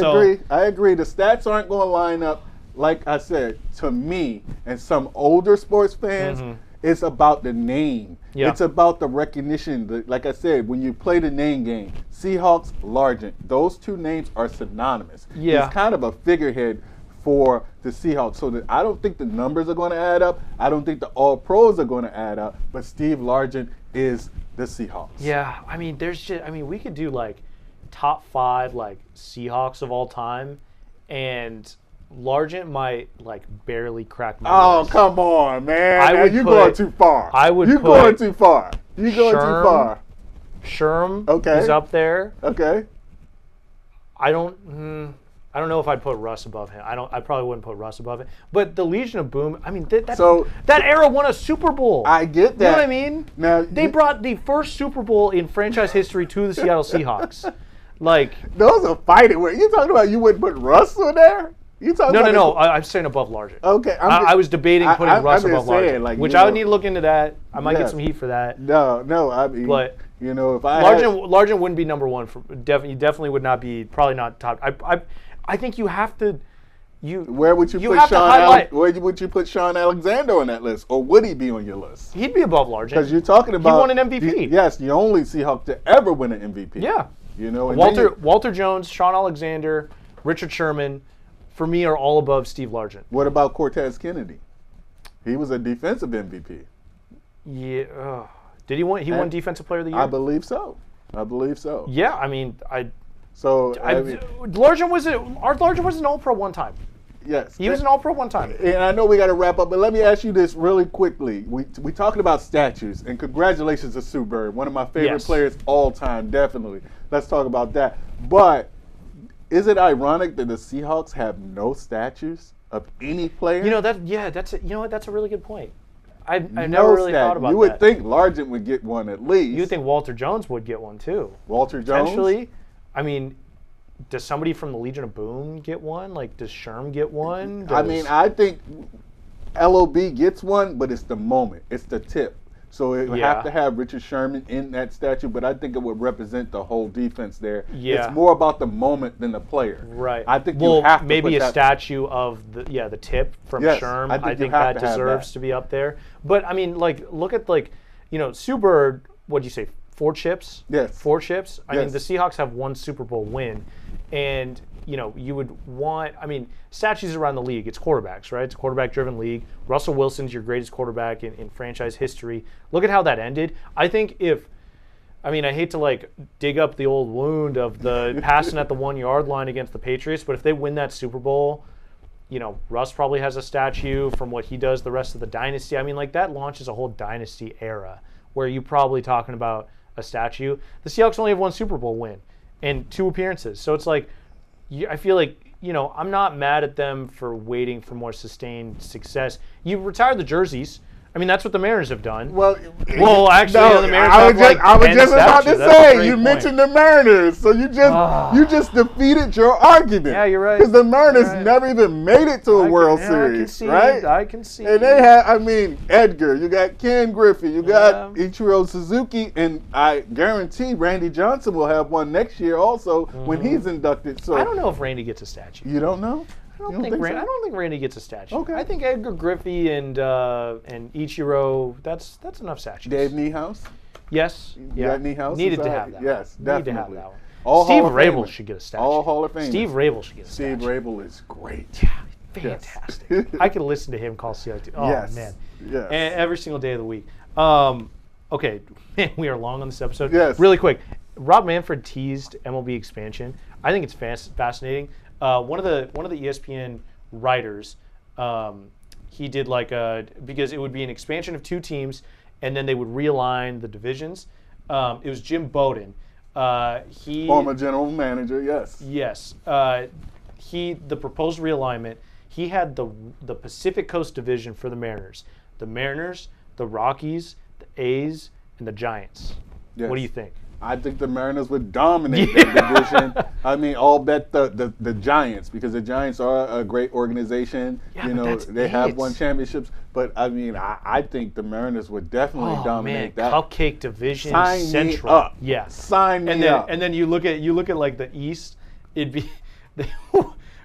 agree. The stats aren't going to line up. Like I said, to me and some older sports fans, it's about the name. Yeah. It's about the recognition. Like I said, when you play the name game, Seahawks, Largent, those 2 names are synonymous. Yeah. He's kind of a figurehead for the Seahawks. So I don't think the numbers are going to add up. I don't think the All-Pros are going to add up. But Steve Largent is the Seahawks. Yeah, we could do like top 5 like Seahawks of all time, and Largent might like barely crack my list. Come on, man! You're going too far. You're going too far. Sherm is up there. Okay. I I don't know if I'd put Russ above him. I probably wouldn't put Russ above it. But the Legion of Boom, I mean, that era won a Super Bowl. I get that. You know what I mean? Now, they brought the first Super Bowl in franchise history to the Seattle Seahawks. Like, those are fighting. You talking about you wouldn't put Russ in there? No. I'm saying above Largent. Okay. I was debating putting Russ above Largent, like, which I would need to look into that. I might get some heat for that. No. I mean, but if I Largent wouldn't be number one. Definitely would not be. Probably not top. I think you have to. Where would you put Sean? Where would you put Sean Alexander on that list, or would he be on your list? He'd be above Largent because you're talking about he won an MVP. Yes, the only Seahawk to ever win an MVP. Yeah. And Walter Jones, Sean Alexander, Richard Sherman, for me, are all above Steve Largent. What about Cortez Kennedy? He was a defensive MVP. Yeah. Did he win? He won Defensive Player of the Year? I believe so. Yeah, I mean, Largent was an All-Pro one time. Yes. He was an All-Pro one time. And I know we got to wrap up, but let me ask you this really quickly. We talking about statues, and congratulations to Sue Bird, one of my favorite players all time, definitely. Let's talk about that. But is it ironic that the Seahawks have no statues of any player? That's a really good point. I've never really thought about that. You would think Largent would get one at least. You would think Walter Jones would get one too. Walter Jones? Potentially. I mean, does somebody from the Legion of Boom get one? Like, does Sherm get one? I think LOB gets one, but it's the moment. It's the tip. So it would have to have Richard Sherman in that statue, but I think it would represent the whole defense there. Yeah. It's more about the moment than the player. Right. I think you have to maybe put a statue of the tip from Sherm. I think that deserves to be up there. But I mean, like, look at Sue Bird. What do you say? 4 chips? Yes. 4 chips? I mean, the Seahawks have 1 Super Bowl win. And, you would want, statues around the league, it's quarterbacks, right? It's a quarterback-driven league. Russell Wilson's your greatest quarterback in franchise history. Look at how that ended. I think I hate to, dig up the old wound of the passing at the 1-yard line against the Patriots, but if they win that Super Bowl, Russ probably has a statue from what he does the rest of the dynasty. That launches a whole dynasty era where you're probably talking about a statue. The Seahawks only have 1 Super Bowl win and 2 appearances. So it's like, I feel like, I'm not mad at them for waiting for more sustained success. You retired the jerseys. That's what the Mariners have done. Well, actually, no, the Mariners I was just about to say, you mentioned the Mariners, so you just defeated your argument. Yeah, you're right. Because the Mariners never even made it to a World Series, right? I can see. And they had, Edgar, you got Ken Griffey, you got Ichiro Suzuki, and I guarantee Randy Johnson will have one next year also when he's inducted. So I don't know if Randy gets a statue. You don't know? I don't think Randy gets a statue. Okay. I think Edgar Griffey and Ichiro, that's enough statues. Dave Niehaus? Yes. Yeah. Niehaus needed to have that. Yes, definitely. Definitely. Needed to have that one. Steve Rabel should get a statue. All Hall of Famers. Steve Rabel should get a statue. Steve Rabel is great. Yeah, fantastic. Yes. I could listen to him call CO2. Oh, man. Yes. And every single day of the week. Okay, man, we are long on this episode. Yes. Really quick. Rob Manfred teased MLB expansion. I think it's fascinating. One of the ESPN writers, he did because it would be an expansion of 2 teams, and then they would realign the divisions. It was Jim Bowden. Former general manager, yes. Yes. The proposed realignment, he had the Pacific Coast division for the Mariners. The Mariners, the Rockies, the A's, and the Giants. Yes. What do you think? I think the Mariners would dominate that division. I'll bet the Giants, because the Giants are a great organization. Yeah, they have won championships. But I think the Mariners would definitely dominate that. Cupcake division, Sign Central. me up. Yeah. Sign me up. And then you look at the East, it'd be the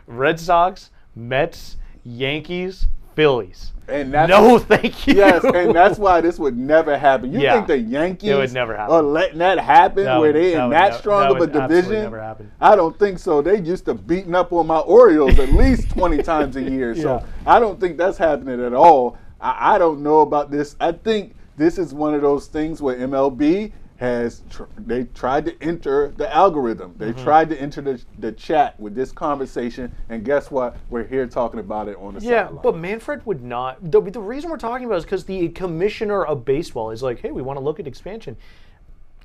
Red Sox, Mets, Yankees, Phillies. And that's, no, thank you. Yes, and that's why this would never happen. You think the Yankees would never happen. are letting that happen where they in that strong of a division? Never happen. I don't think so. They used to beating up on my Orioles at least 20 times a year. So I don't think that's happening at all. I don't know about this. I think this is one of those things where MLB they tried to enter the algorithm. They tried to enter the chat with this conversation, and guess what? We're here talking about it on the sideline. Yeah, but Manfred would not. The reason we're talking about it is because the commissioner of baseball is like, hey, we want to look at expansion.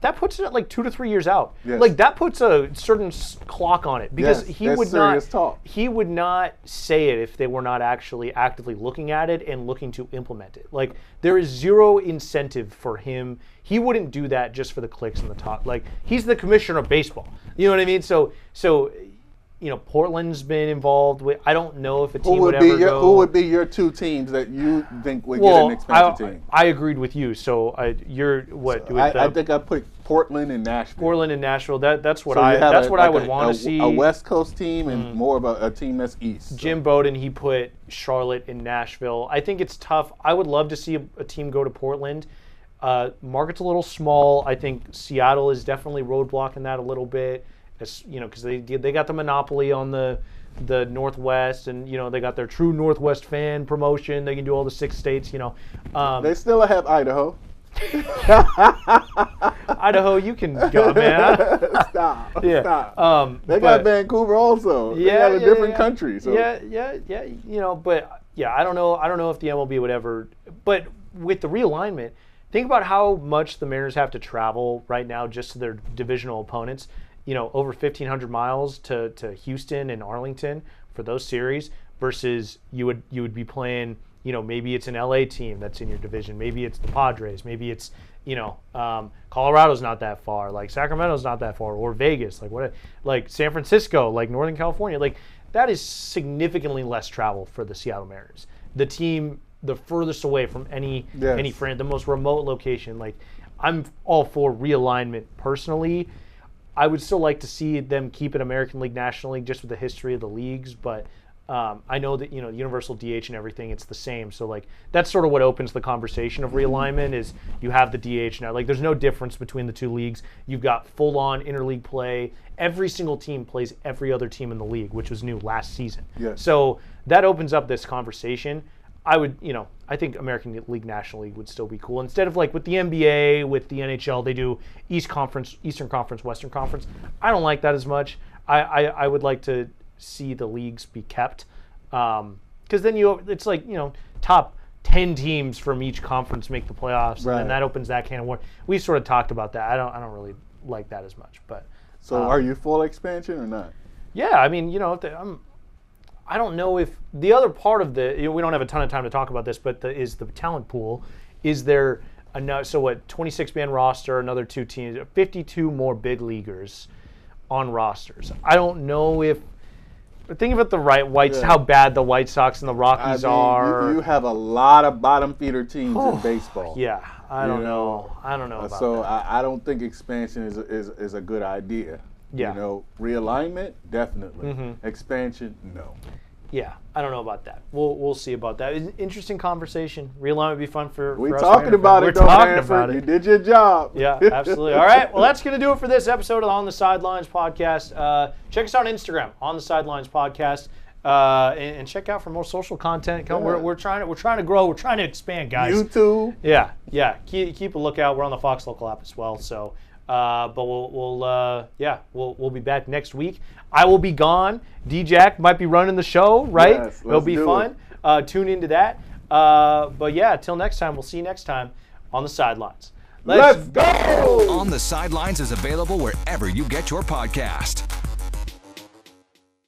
that puts it at like 2 to 3 years out. Yes. Like that puts a certain clock on it because Yes, he that's would serious not. talk. He would not say it if they were not actually actively looking at it and looking to implement it. Like there is zero incentive for him. He wouldn't do that just for the clicks in the top. Like he's the commissioner of baseball. You know what I mean? So. You know, Portland's been involved with. I don't know if a team would ever go. Who would be your 2 teams that you think would get an expansion team? I agreed with you. So you're what? So I think I put Portland and Nashville. Portland and Nashville. That's what I would want to see. A West Coast team and more of a team that's East. Jim Bowden, he put Charlotte and Nashville. I think it's tough. I would love to see a team go to Portland. Market's a little small. I think Seattle is definitely roadblocking that a little bit. You know, because they got the monopoly on the Northwest, and you know they got their true Northwest fan promotion. They can do all the 6 states. You know, they still have Idaho. Idaho, you can go, man. Stop. Yeah. Stop. They got Vancouver also. They got a different country. So. Yeah. You know, but yeah, I don't know if the MLB would ever. But with the realignment, think about how much the Mariners have to travel right now just to their divisional opponents. You know, over 1,500 miles to Houston and Arlington for those series versus you would be playing, you know, maybe it's an LA team that's in your division. Maybe it's the Padres. Maybe it's, you know, Colorado's not that far. Like Sacramento's not that far. Or Vegas. Like San Francisco, like Northern California. Like that is significantly less travel for the Seattle Mariners. The team the furthest away from any friend, the most remote location. Like I'm all for realignment personally. I would still like to see them keep it American League, National League, just with the history of the leagues. But I know that, you know, universal DH and everything, it's the same. So, like, that's sort of what opens the conversation of realignment is you have the DH now. Like, there's no difference between the 2 leagues. You've got full-on interleague play. Every single team plays every other team in the league, which was new last season. Yes. So that opens up this conversation. I think American League, National League would still be cool. Instead of like with the NBA, with the NHL, they do Eastern Conference, Western Conference. I don't like that as much. I would like to see the leagues be kept. Because then it's like, you know, top 10 teams from each conference make the playoffs. Right. And then that opens that can of worms. We sort of talked about that. I don't really like that as much. But so are you full expansion or not? Yeah, I mean, you know, I don't know if the other part of we don't have a ton of time to talk about this, but is the talent pool. Is there enough? So what? 26-man roster, another 2 teams, 52 more big leaguers on rosters. I don't know if. But think about how bad the White Sox and the Rockies are. You have a lot of bottom feeder teams in baseball. Yeah, I don't know. I don't know about so that. I don't think expansion is a good idea. Yeah. You know, realignment, definitely. Mm-hmm. Expansion, no. Yeah, I don't know about that. We'll see about that. It's an interesting conversation. Realignment would be fun for We're us. talking about it, We're talking about it. You did your job. Yeah, absolutely. All right, well, that's going to do it for this episode of On the Sidelines podcast. Check us out on Instagram, On the Sidelines podcast, and check out for more social content. We're trying to grow. We're trying to expand, guys. YouTube. Yeah. Keep a lookout. We're on the Fox Local app as well. So. But we'll be back next week. I will be gone. D-Jack might be running the show, right? Yes, it'll be fun. Tune into that. But yeah, till next time. We'll see you next time on the Sidelines. Let's go! On the Sidelines is available wherever you get your podcast.